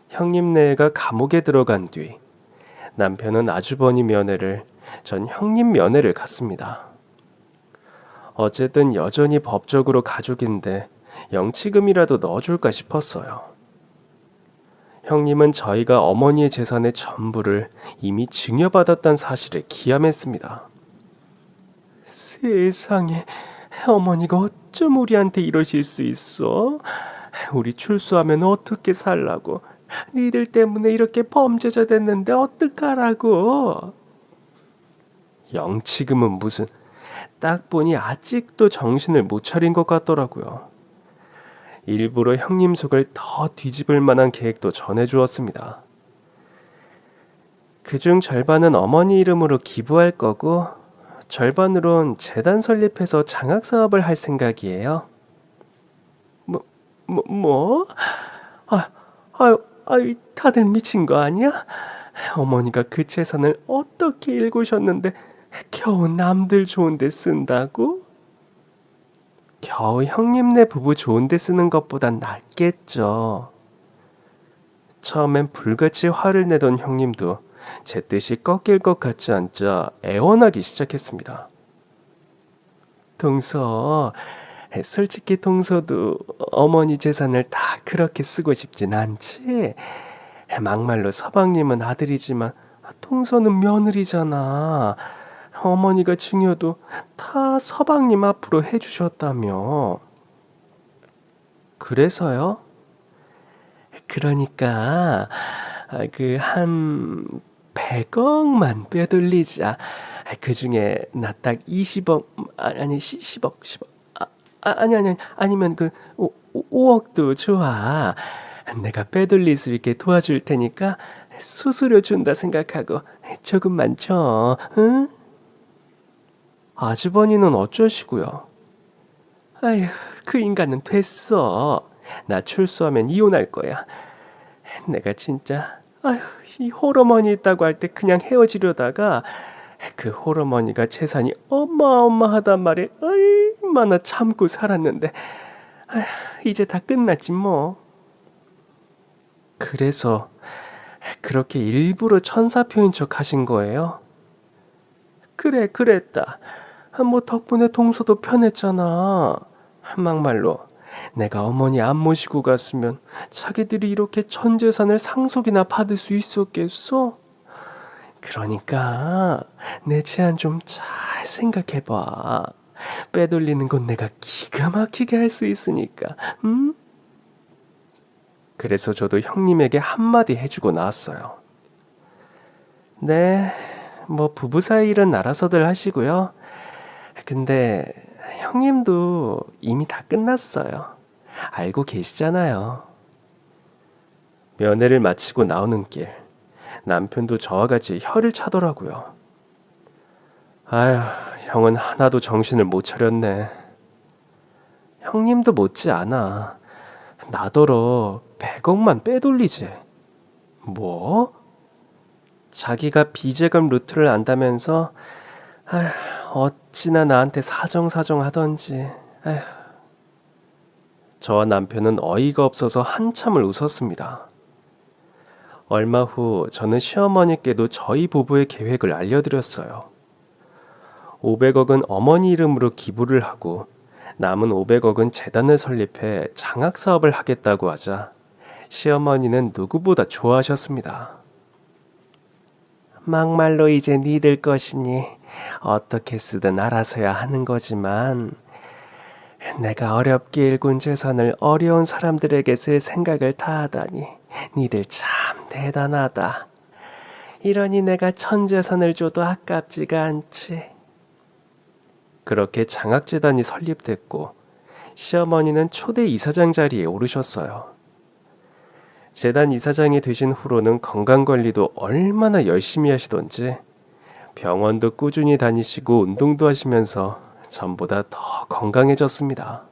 형님 내외가 감옥에 들어간 뒤 남편은 아주버니 면회를, 전 형님 면회를 갔습니다. 어쨌든 여전히 법적으로 가족인데 영치금이라도 넣어줄까 싶었어요. 형님은 저희가 어머니의 재산의 전부를 이미 증여받았다는 사실을 기함했습니다. 세상에, 어머니가 어쩜 우리한테 이러실 수 있어? 우리 출소하면 어떻게 살라고? 니들 때문에 이렇게 범죄자 됐는데 어떡하라고? 영치금은 무슨, 딱 보니 아직도 정신을 못 차린 것 같더라고요. 일부러 형님 속을 더 뒤집을 만한 계획도 전해주었습니다. 그중 절반은 어머니 이름으로 기부할 거고 절반으론 재단 설립해서 장학사업을 할 생각이에요. 뭐? 다들 미친 거 아니야? 어머니가 그 재산을 어떻게 일구셨는데 겨우 남들 좋은데 쓴다고? 겨우 형님네 부부 좋은데 쓰는 것보단 낫겠죠. 처음엔 불같이 화를 내던 형님도 제 뜻이 꺾일 것 같지 않자 애원하기 시작했습니다. 동서, 솔직히 동서도 어머니 재산을 다 그렇게 쓰고 싶진 않지. 막말로 서방님은 아들이지만 동서는 며느리잖아. 어머니가 증여도 다 서방님 앞으로 해주셨다며. 그래서요? 그러니까 한 100억만 빼돌리자. 그 중에 나 딱 20억 아니 10억 아니면 5억도 좋아. 내가 빼돌릴 수 있게 도와줄 테니까 수수료 준다 생각하고 조금만 줘. 응? 아주버니는 어쩌시고요? 아휴, 그 인간은 됐어. 나 출소하면 이혼할 거야. 내가 진짜 이 홀어머니 있다고 할 때 그냥 헤어지려다가 그 홀어머니가 재산이 어마어마하단 말에 얼마나 참고 살았는데 이제 다 끝났지 뭐. 그래서 그렇게 일부러 천사표인 척 하신 거예요? 그래, 그랬다. 뭐 덕분에 동서도 편했잖아. 막말로 내가 어머니 안 모시고 갔으면 자기들이 이렇게 전 재산을 상속이나 받을 수 있었겠어? 그러니까 내 제안 좀 잘 생각해봐. 빼돌리는 건 내가 기가 막히게 할 수 있으니까. 응? 그래서 저도 형님에게 한마디 해주고 나왔어요. 네, 뭐 부부 사이 일은 알아서들 하시고요. 근데 형님도 이미 다 끝났어요. 알고 계시잖아요. 면회를 마치고 나오는 길, 남편도 저와 같이 혀를 차더라고요. 아휴, 형은 하나도 정신을 못 차렸네. 형님도 못지 않아. 나더러 100억만 빼돌리지. 뭐? 자기가 비재금 루트를 안다면서 어찌나 나한테 사정사정 하던지. 저와 남편은 어이가 없어서 한참을 웃었습니다. 얼마 후 저는 시어머니께도 저희 부부의 계획을 알려드렸어요. 500억은 어머니 이름으로 기부를 하고 남은 500억은 재단을 설립해 장학사업을 하겠다고 하자 시어머니는 누구보다 좋아하셨습니다. 막말로 이제 니들 것이니 어떻게 쓰든 알아서야 하는 거지만 내가 어렵게 일군 재산을 어려운 사람들에게 쓸 생각을 다 하다니 니들 참 대단하다. 이러니 내가 전 재산을 줘도 아깝지가 않지. 그렇게 장학재단이 설립됐고 시어머니는 초대 이사장 자리에 오르셨어요. 재단 이사장이 되신 후로는 건강관리도 얼마나 열심히 하시던지 병원도 꾸준히 다니시고 운동도 하시면서 전보다 더 건강해졌습니다.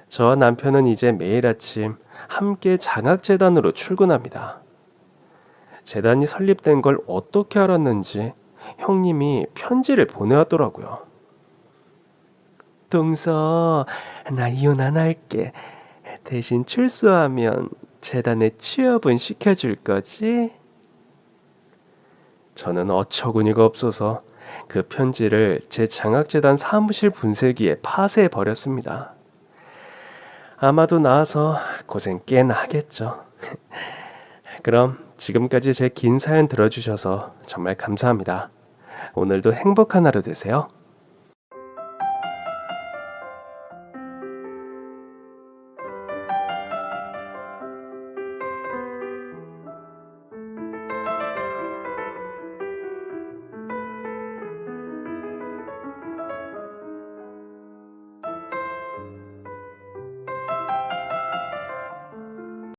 저와 남편은 이제 매일 아침 함께 장학재단으로 출근합니다. 재단이 설립된 걸 어떻게 알았는지 형님이 편지를 보내왔더라고요. 동서, 나 이혼 안 할게. 대신 출소하면 재단에 취업은 시켜줄 거지? 저는 어처구니가 없어서 그 편지를 제 장학재단 사무실 분쇄기에 파쇄해 버렸습니다. 아마도 나와서 고생 꽤나 하겠죠. 그럼 지금까지 제 긴 사연 들어주셔서 정말 감사합니다. 오늘도 행복한 하루 되세요.